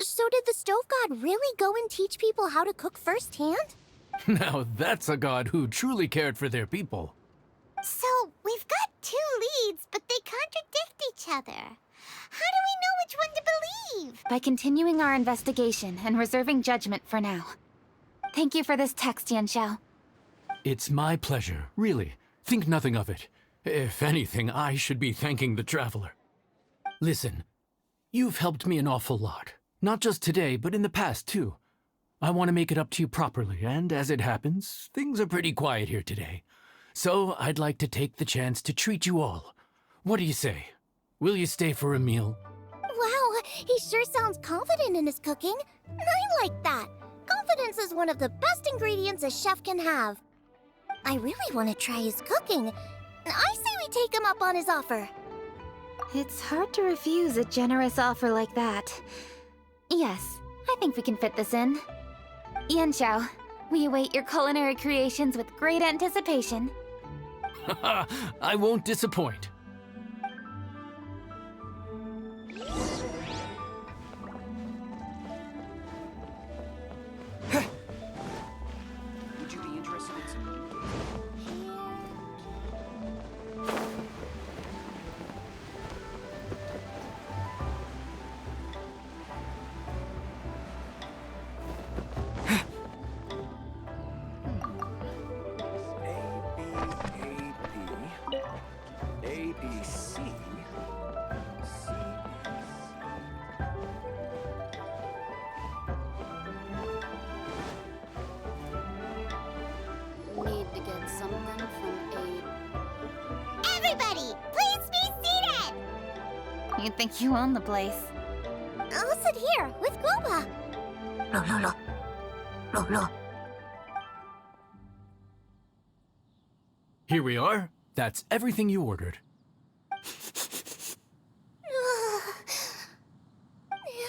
So did the stove god really go and teach people how to cook firsthand? Now that's a god who truly cared for their people. So, we've got two leads, but they contradict each other. How do we know which one to believe? By continuing our investigation and reserving judgment for now. Thank you for this text, Yanxiao. It's my pleasure, really. Think nothing of it. If anything, I should be thanking the traveler. Listen, you've helped me an awful lot. Not just today, but in the past, too. I want to make it up to you properly, and as it happens, things are pretty quiet here today. So I'd like to take the chance to treat you all. What do you say? Will you stay for a meal? Wow, he sure sounds confident in his cooking. I like that. Confidence is one of the best ingredients a chef can have. I really want to try his cooking. I say we take him up on his offer. It's hard to refuse a generous offer like that. Yes, I think we can fit this in. Yanxiao, we await your culinary creations with great anticipation. I won't disappoint. Would you be interested in some? Need to get something from Abe. Everybody, please be seated! You think you own the place? I'll sit here with Guoba. Here we are. That's everything you ordered. It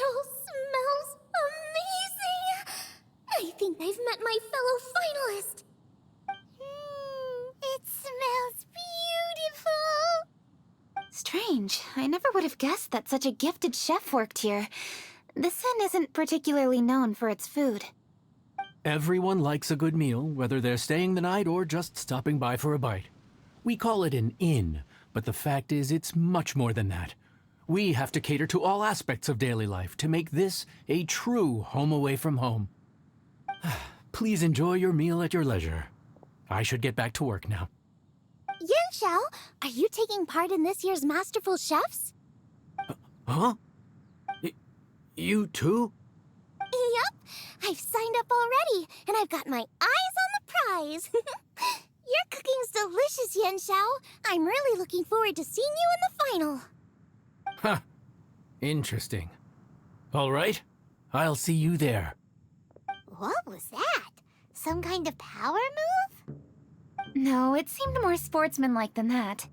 all smells amazing! I think I've met my fellow finalist. It smells beautiful. Strange. I never would have guessed that such a gifted chef worked here. This inn isn't particularly known for its food. Everyone likes a good meal, whether they're staying the night or just stopping by for a bite. We call it an inn, but the fact is it's much more than that. We have to cater to all aspects of daily life to make this a true home away from home. Please enjoy your meal at your leisure. I should get back to work now. Yanxiao, are you taking part in this year's Masterful Chefs? Huh? You too? Yep, I've signed up already, and I've got my eyes on the prize. Your cooking's delicious, Yanxiao. I'm really looking forward to seeing you in the final. Huh. Interesting. All right, I'll see you there. What was that? Some kind of power move? No, it seemed more sportsmanlike than that.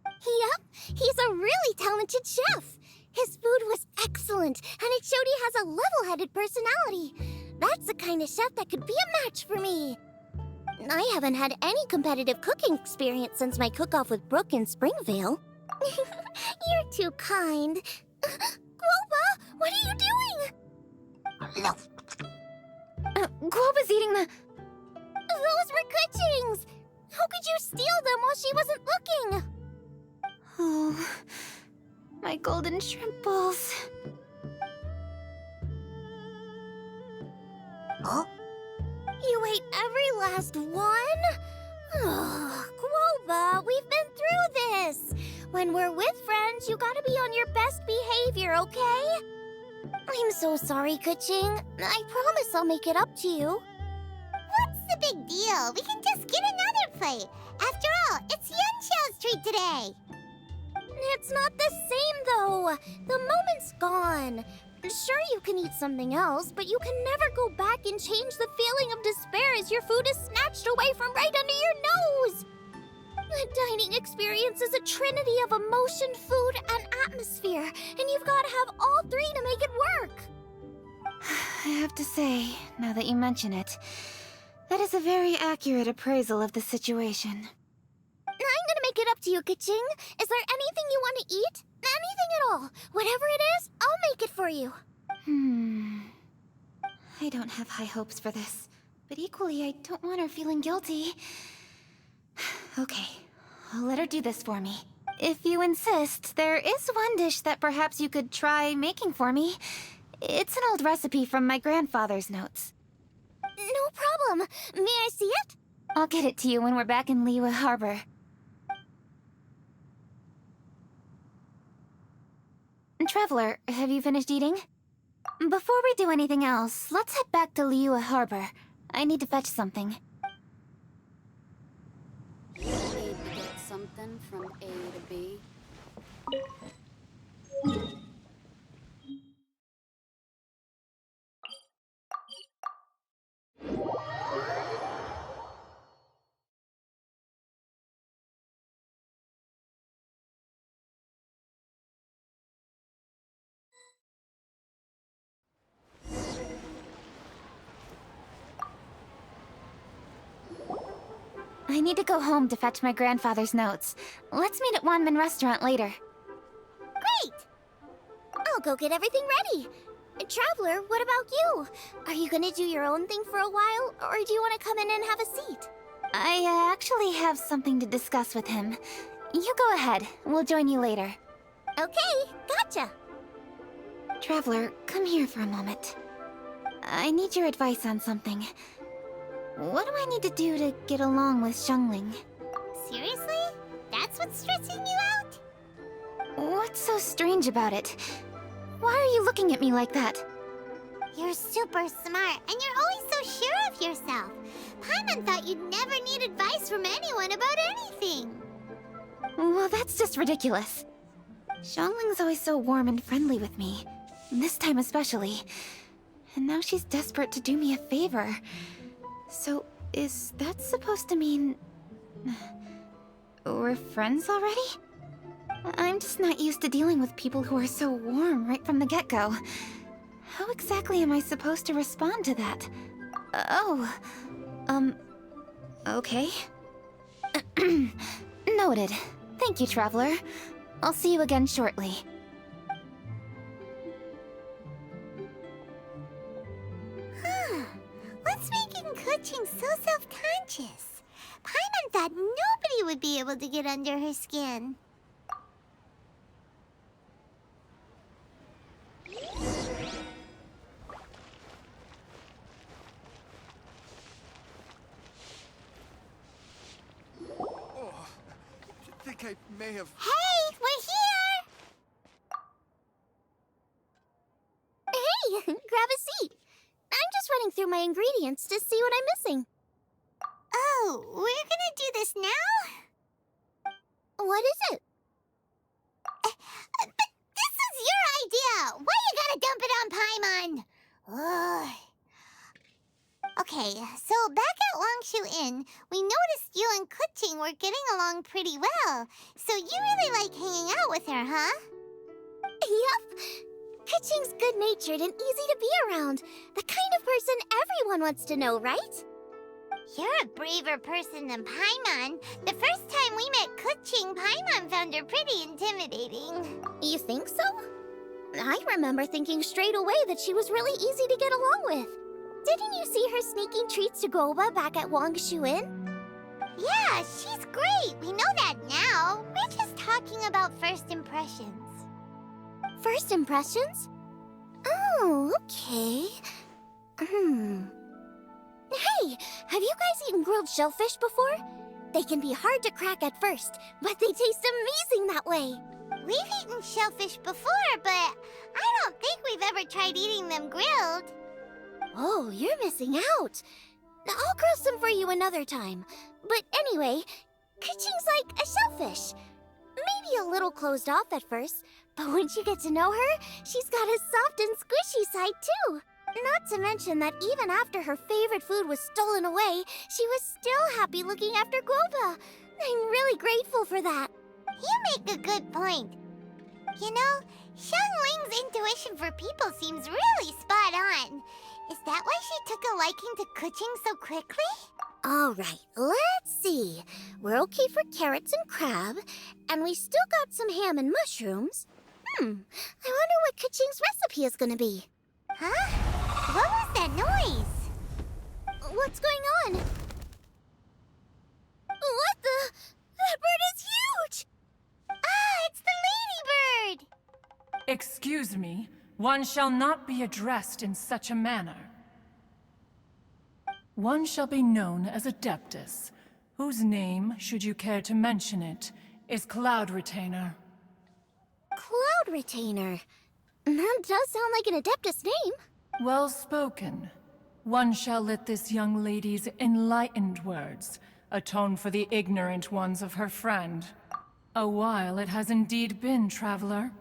Yep, he's a really talented chef. His food was excellent, and it showed he has a level-headed personality. That's the kind of chef that could be a match for me. I haven't had any competitive cooking experience since my cook-off with Brooke in Springvale. You're too kind. Guoba, what are you doing? Guoba's eating the... Those were Kuching's! How could you steal them while she wasn't looking? Oh, my golden shrimp balls. Huh? You ate every last one? Oh, Guoba, we've been through this. When we're with friends, you gotta be on your best behavior, okay? I'm so sorry, Kuching. I promise I'll make it up to you. What's the big deal? We can just get another plate. After all, it's Yunchao's treat today. It's not the same, though. The moment's gone. Sure, you can eat something else, but you can never go back and change the feeling of despair as your food is snatched away from right under your nose. The dining experience is a trinity of emotion, food, and atmosphere, and you've got to have all three to make it work. I have to say, now that you mention it, that is a very accurate appraisal of the situation. I'm gonna make it up to you, Kuching. Is there anything you want to eat? Anything at all. Whatever it is, I'll make it for you. I don't have high hopes for this, but equally I don't want her feeling guilty. Okay, I'll let her do this for me. If you insist, there is one dish that perhaps you could try making for me. It's an old recipe from my grandfather's notes. No problem. May I see it? I'll get it to you when we're back in Liyue Harbor. Traveler, have you finished eating? Before we do anything else, let's head back to Liyue Harbor. I need to fetch something. Need to get something from A to B. I need to go home to fetch my grandfather's notes. Let's meet at Wanmin Restaurant later. Great! I'll go get everything ready. Traveler, what about you? Are you gonna do your own thing for a while, or do you want to come in and have a seat? I actually have something to discuss with him. You go ahead. We'll join you later. Okay, gotcha. Traveler, come here for a moment. I need your advice on something. What do I need to do to get along with Xiangling? Seriously? That's what's stressing you out? What's so strange about it? Why are you looking at me like that? You're super smart, and you're always so sure of yourself. Paimon thought you'd never need advice from anyone about anything. Well, that's just ridiculous. Xiangling's always so warm and friendly with me. This time especially. And now she's desperate to do me a favor. So, is that supposed to mean... we're friends already? I'm just not used to dealing with people who are so warm right from the get-go. How exactly am I supposed to respond to that? Okay. Noted. Thank you, Traveler. I'll see you again shortly. What's making Kuching so self-conscious? Paimon thought nobody would be able to get under her skin. Oh, I think I may have... Hey, we're here! Hey, grab a seat. I'm just running through my ingredients to see what I'm missing. Oh, we're gonna do this now? What is it? But this is your idea! Why you gotta dump it on Paimon? Ugh. Okay, so back at Wangshu Inn, we noticed you and Kuching were getting along pretty well. So you really like hanging out with her, huh? Yup. Kuching's good-natured and easy to be around. The kind of person everyone wants to know, right? You're a braver person than Paimon. The first time we met Kuching, Paimon found her pretty intimidating. You think so? I remember thinking straight away that she was really easy to get along with. Didn't you see her sneaking treats to Goba back at Wangshu Inn? Yeah, she's great. We know that now. We're just talking about first impressions. First impressions? Oh, okay. Hey, have you guys eaten grilled shellfish before? They can be hard to crack at first, but they taste amazing that way. We've eaten shellfish before, but I don't think we've ever tried eating them grilled. Oh, you're missing out. I'll grill some for you another time. But anyway, Kuching's like a shellfish. Maybe a little closed off at first, but once you get to know her, she's got a soft and squishy side too. Not to mention that even after her favorite food was stolen away, she was still happy looking after Goba. I'm really grateful for that. You make a good point. You know, Xiangling's intuition for people seems really spot on. Is that why she took a liking to Kuching so quickly? All right, let's see. We're okay for carrots and crab, and we still got some ham and mushrooms. I wonder what Kuching's recipe is gonna be. Huh? What was that noise? What's going on? What the? That bird is huge! Ah, it's the ladybird! Excuse me, one shall not be addressed in such a manner. One shall be known as Adeptus, whose name, should you care to mention it, is Cloud Retainer. Cloud Retainer? That does sound like an Adeptus name. Well spoken. One shall let this young lady's enlightened words atone for the ignorant ones of her friend. A while it has indeed been, traveler.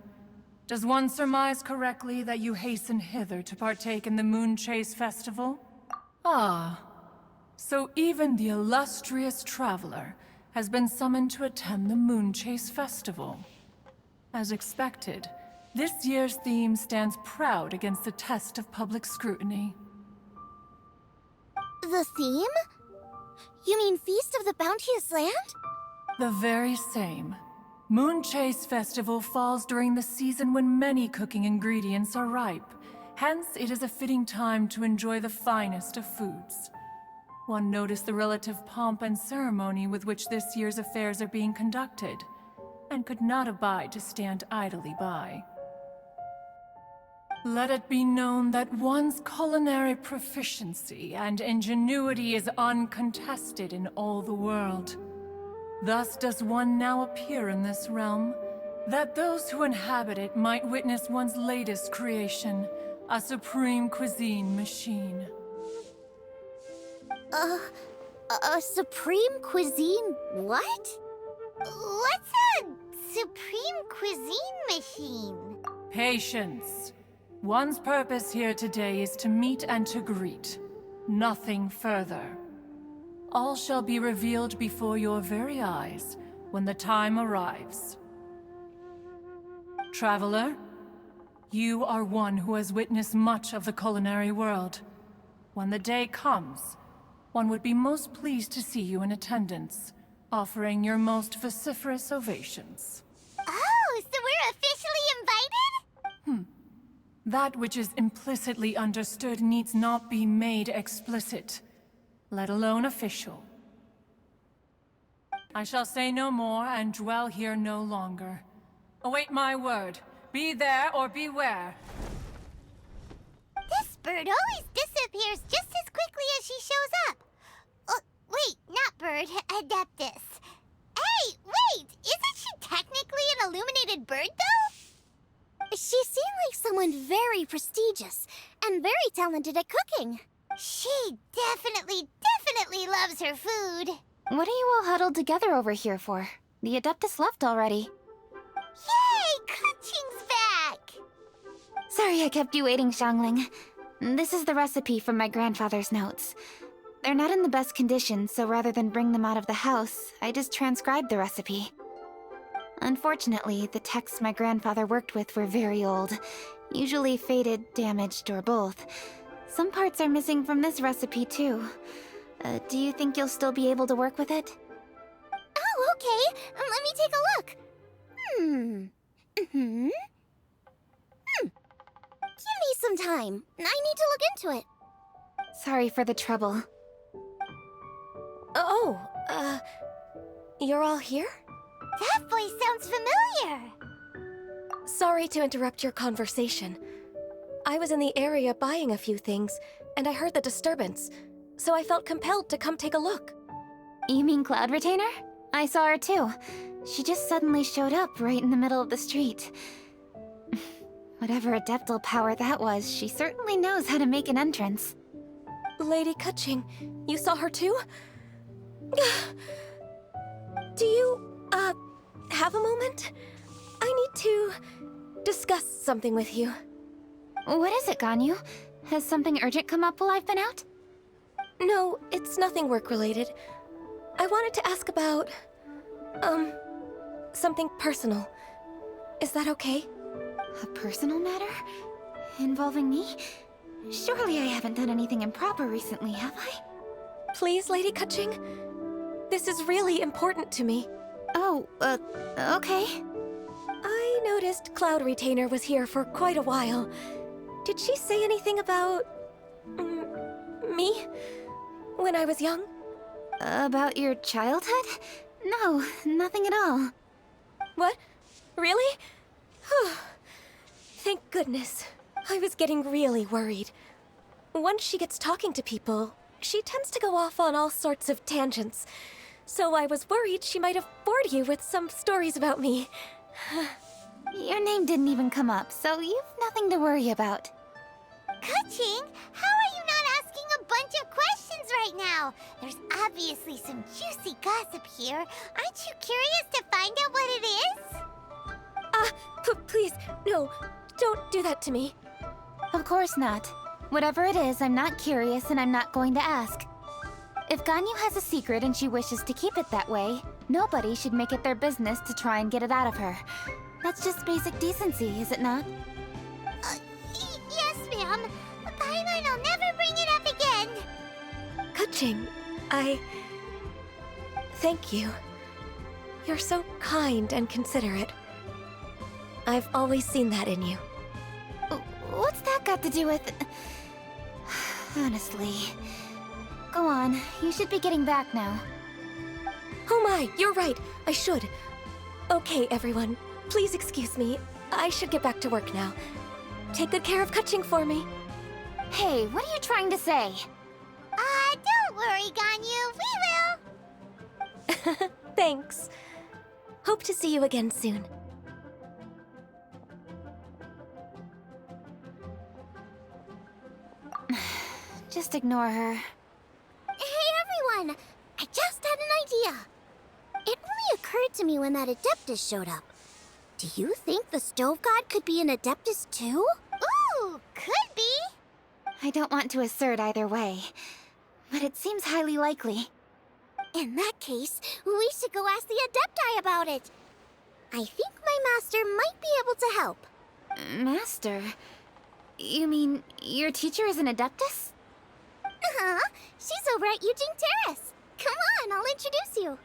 Does one surmise correctly that you hasten hither to partake in the Moonchase festival? Ah, so even the illustrious traveler has been summoned to attend the Moonchase festival. As expected, this year's theme stands proud against the test of public scrutiny. The theme? You mean Feast of the Bounteous Land? The very same. Moonchase Festival falls during the season when many cooking ingredients are ripe. Hence, it is a fitting time to enjoy the finest of foods. One noticed the relative pomp and ceremony with which this year's affairs are being conducted, and could not abide to stand idly by. Let it be known that one's culinary proficiency and ingenuity is uncontested in all the world. Thus does one now appear in this realm, that those who inhabit it might witness one's latest creation, a supreme cuisine machine. A supreme cuisine what? What's a supreme cuisine machine? Patience. One's purpose here today is to meet and to greet. Nothing further. All shall be revealed before your very eyes when the time arrives. Traveler, you are one who has witnessed much of the culinary world. When the day comes, one would be most pleased to see you in attendance, offering your most vociferous ovations. Oh, so we're officially invited? That which is implicitly understood needs not be made explicit, let alone official. I shall say no more and dwell here no longer. Await my word. Be there or beware. This bird always disappears just as quickly as she shows up. Wait, not bird, Adeptus. Hey, wait! Isn't she technically an illuminated bird, though? She seemed like someone very prestigious and very talented at cooking. She definitely loves her food. What are you all huddled together over here for? The Adeptus left already. Yay! Kuching's back! Sorry I kept you waiting, Xiangling. This is the recipe from my grandfather's notes. They're not in the best condition, so rather than bring them out of the house, I just transcribed the recipe. Unfortunately, the texts my grandfather worked with were very old, usually faded, damaged, or both. Some parts are missing from this recipe, too. Do you think you'll still be able to work with it? Oh, okay. Let me take a look. Give me some time. I need to look into it. Sorry for the trouble. Oh, you're all here? That voice sounds familiar. Sorry to interrupt your conversation. I was in the area buying a few things, and I heard the disturbance, so I felt compelled to come take a look. You mean Cloud Retainer? I saw her too. She just suddenly showed up right in the middle of the street. Whatever adeptal power that was, she certainly knows how to make an entrance. Lady Kutching, you saw her too? Do you, have a moment? I need to discuss something with you. What is it, Ganyu? Has something urgent come up while I've been out? No, it's nothing work-related. I wanted to ask about, something personal. Is that okay? A personal matter? Involving me? Surely I haven't done anything improper recently, have I? Please, Lady Kutching. This is really important to me. Oh, okay. I noticed Cloud Retainer was here for quite a while. Did she say anything about... me? When I was young? About your childhood? No, nothing at all. What? Really? Thank goodness. I was getting really worried. Once she gets talking to people, she tends to go off on all sorts of tangents. So I was worried she might have bored you with some stories about me. Your name didn't even come up, so you've nothing to worry about. Kutching, how are you not asking a bunch of questions right now? There's obviously some juicy gossip here. Aren't you curious to find out what it is? Please, no, don't do that to me. Of course not. Whatever it is, I'm not curious and I'm not going to ask. If Ganyu has a secret and she wishes to keep it that way, nobody should make it their business to try and get it out of her. That's just basic decency, is it not? Yes, ma'am. Paimon, I'll never bring it up again. Kutching, thank you. You're so kind and considerate. I've always seen that in you. What's that got to do with... Honestly... Go on, you should be getting back now. Oh my, you're right, I should. Okay, everyone, please excuse me. I should get back to work now. Take good care of Kutching for me. Hey, what are you trying to say? Don't worry, Ganyu, we will. Thanks. Hope to see you again soon. Just ignore her. Hey, everyone! I just had an idea. It only occurred to me when that Adeptus showed up. Do you think the Stove God could be an Adeptus too? Ooh, could be! I don't want to assert either way, but it seems highly likely. In that case, we should go ask the Adepti about it. I think my master might be able to help. Master? You mean your teacher is an Adeptus? Uh-huh. She's over at Eugene Terrace. Come on, I'll introduce you.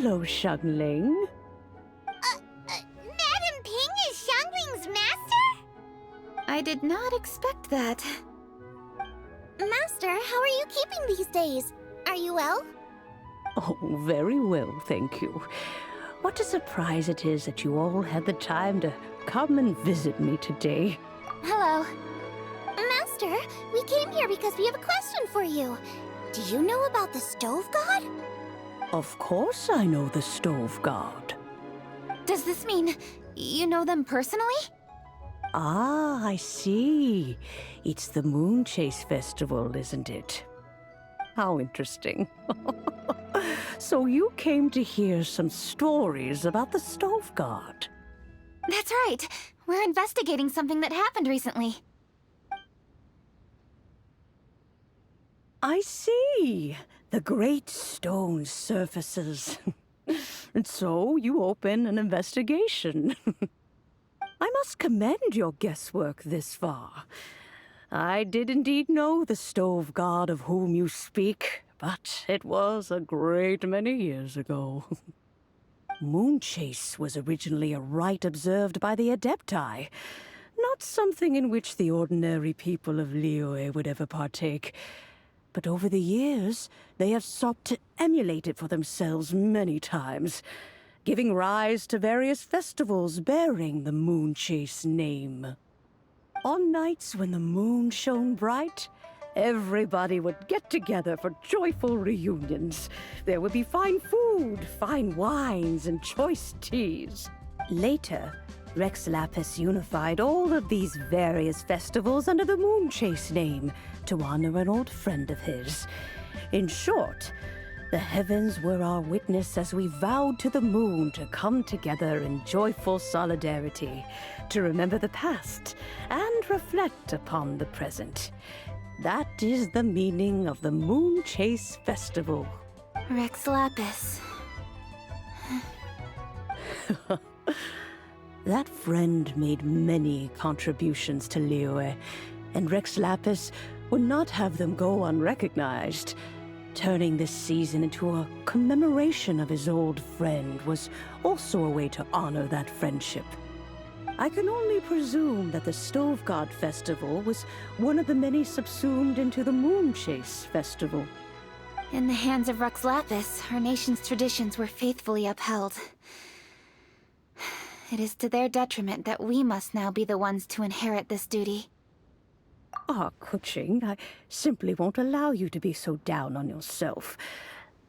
Hello, Xiangling. Madam Ping is Xiangling's master? I did not expect that. Master, how are you keeping these days? Are you well? Oh, very well, thank you. What a surprise it is that you all had the time to come and visit me today. Hello. Master, we came here because we have a question for you. Do you know about the Stove God? Of course I know the Stove God. Does this mean you know them personally? Ah, I see. It's the Moonchase Festival, isn't it? How interesting. So you came to hear some stories about the Stove God. That's right. We're investigating something that happened recently. I see. The great stone surfaces. And so you open an investigation. I must commend your guesswork this far. I did indeed know the Stove God of whom you speak, but it was a great many years ago. Moonchase was originally a rite observed by the Adepti, not something in which the ordinary people of Liyue would ever partake. But over the years, they have sought to emulate it for themselves many times, giving rise to various festivals bearing the Moonchase name. On nights when the moon shone bright, everybody would get together for joyful reunions. There would be fine food, fine wines, and choice teas. Later, Rex Lapis unified all of these various festivals under the Moonchase name to honor an old friend of his. In short, the heavens were our witness as we vowed to the moon to come together in joyful solidarity, to remember the past and reflect upon the present. That is the meaning of the Moonchase Festival. Rex Lapis. That friend made many contributions to Liyue, and Rex Lapis would not have them go unrecognized. Turning this season into a commemoration of his old friend was also a way to honor that friendship. I can only presume that the Stove God Festival was one of the many subsumed into the Moonchase Festival. In the hands of Rex Lapis, our nation's traditions were faithfully upheld. It is to their detriment that we must now be the ones to inherit this duty. Ah, Kuching, I simply won't allow you to be so down on yourself.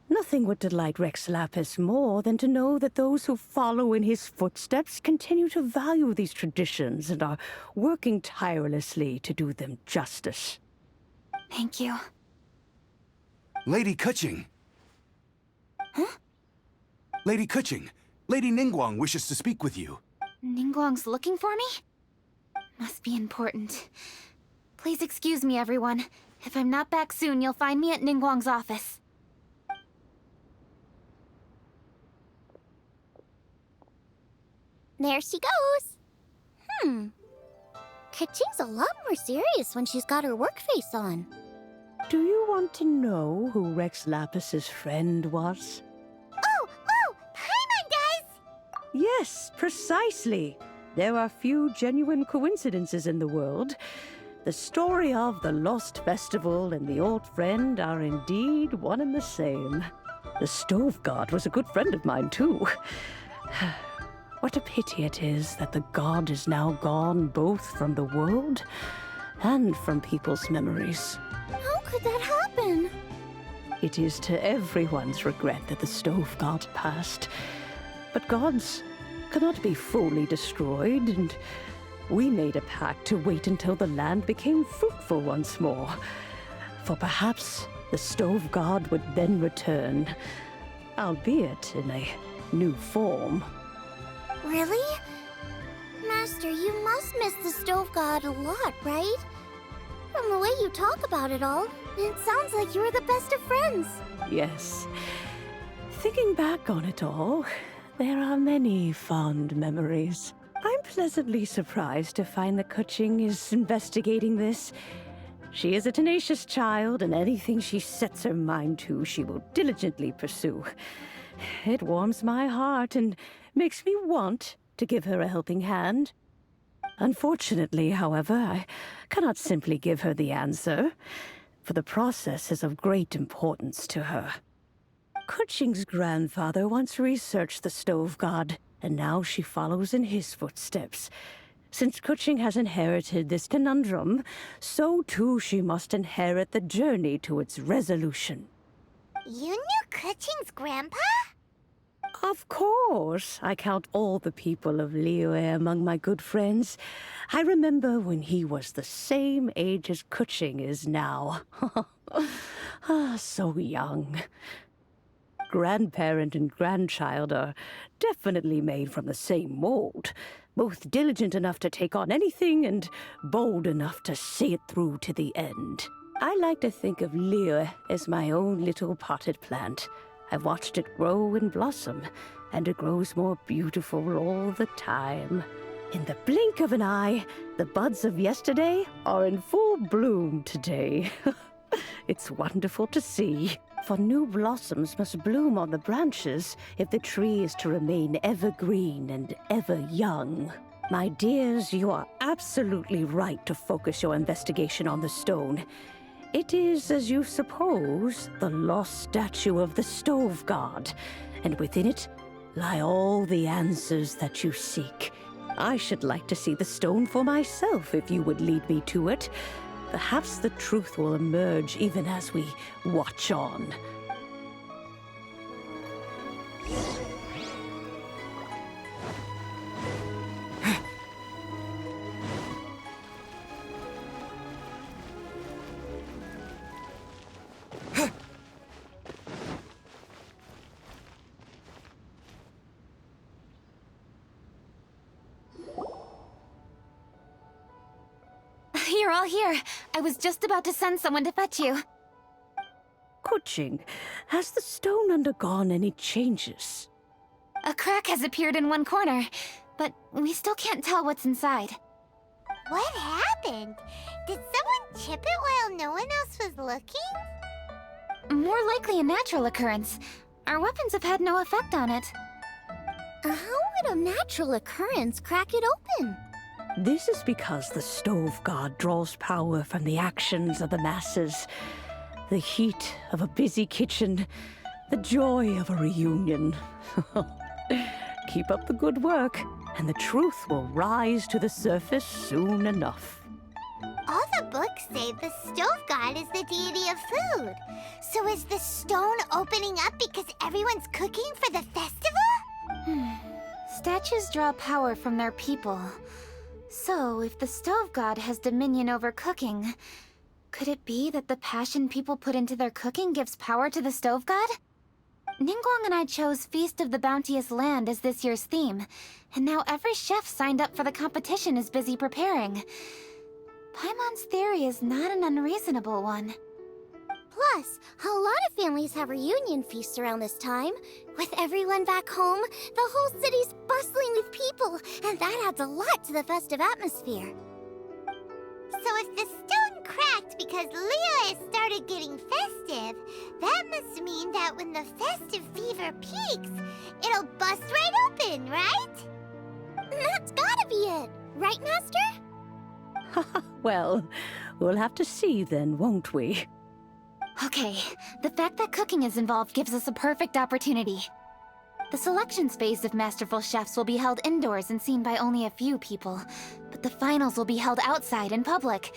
Nothing would delight Rex Lapis more than to know that those who follow in his footsteps continue to value these traditions and are working tirelessly to do them justice. Thank you. Lady Kuching! Huh? Lady Kuching, Lady Ningguang wishes to speak with you. Ningguang's looking for me? Must be important. Please excuse me, everyone. If I'm not back soon, you'll find me at Ningguang's office. There she goes. Kaching's a lot more serious when she's got her work face on. Do you want to know who Rex Lapis's friend was? Oh! Paimon does! Yes, precisely. There are few genuine coincidences in the world. The story of the Lost Festival and the old friend are indeed one and the same. The Stove God was a good friend of mine, too. What a pity it is that the god is now gone both from the world and from people's memories. How could that happen? It is to everyone's regret that the Stove God passed. But gods cannot be fully destroyed, and we made a pact to wait until the land became fruitful once more. For perhaps the Stove God would then return, albeit in a new form. Really? Master, you must miss the Stove God a lot, right? From the way you talk about it all, it sounds like you were the best of friends. Yes. Thinking back on it all, there are many fond memories. I'm pleasantly surprised to find that Kuching is investigating this. She is a tenacious child, and anything she sets her mind to, she will diligently pursue. It warms my heart and makes me want to give her a helping hand. Unfortunately, however, I cannot simply give her the answer, for the process is of great importance to her. Kuching's grandfather once researched the stove god, and now she follows in his footsteps. Since Kuching has inherited this conundrum, so too she must inherit the journey to its resolution. You knew Kuching's grandpa? Of course. I count all the people of Liyue among my good friends. I remember when he was the same age as Kuching is now. So young. Grandparent and grandchild are definitely made from the same mold. Both diligent enough to take on anything and bold enough to see it through to the end. I like to think of Liyue as my own little potted plant. I've watched it grow and blossom, and it grows more beautiful all the time. In the blink of an eye, the buds of yesterday are in full bloom today. It's wonderful to see. For new blossoms must bloom on the branches if the tree is to remain evergreen and ever young. My dears, you are absolutely right to focus your investigation on the stone. It is, as you suppose, the lost statue of the stove god, and within it lie all the answers that you seek. I should like to see the stone for myself if you would lead me to it. Perhaps the truth will emerge even as we watch on. You're all here. I was just about to send someone to fetch you. Kuching, has the stone undergone any changes? A crack has appeared in one corner, but we still can't tell what's inside. What happened? Did someone chip it while no one else was looking? More likely a natural occurrence. Our weapons have had no effect on it. How would a natural occurrence crack it open? This is because the stove god draws power from the actions of the masses. The heat of a busy kitchen, the joy of a reunion. Keep up the good work, and the truth will rise to the surface soon enough. All the books say the stove god is the deity of food. So is the stone opening up because everyone's cooking for the festival? Statues draw power from their people. So, if the stove god has dominion over cooking, could it be that the passion people put into their cooking gives power to the stove god? Ningguang and I chose Feast of the Bounteous Land as this year's theme, and now every chef signed up for the competition is busy preparing. Paimon's theory is not an unreasonable one. Plus, a lot of families have reunion feasts around this time. With everyone back home, the whole city's bustling with people, and that adds a lot to the festive atmosphere. So if the stone cracked because Liyue started getting festive, that must mean that when the festive fever peaks, it'll bust right open, right? That's gotta be it, right, Master? Well, we'll have to see then, won't we? Okay, the fact that cooking is involved gives us a perfect opportunity. The selections phase of Masterful Chefs will be held indoors and seen by only a few people, but the finals will be held outside in public.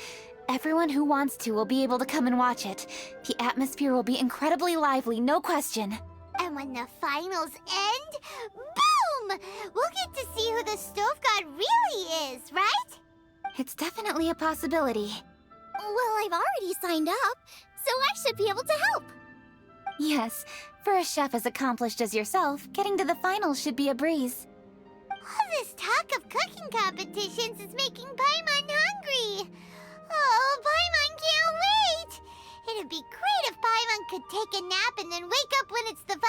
Everyone who wants to will be able to come and watch it. The atmosphere will be incredibly lively, no question. And when the finals end, boom! We'll get to see who the stove god really is, right? It's definitely a possibility. Well, I've already signed up, so I should be able to help. Yes, for a chef as accomplished as yourself, getting to the finals should be a breeze. All this talk of cooking competitions is making Paimon hungry. Oh, Paimon can't wait! It'd be great if Paimon could take a nap and then wake up when it's the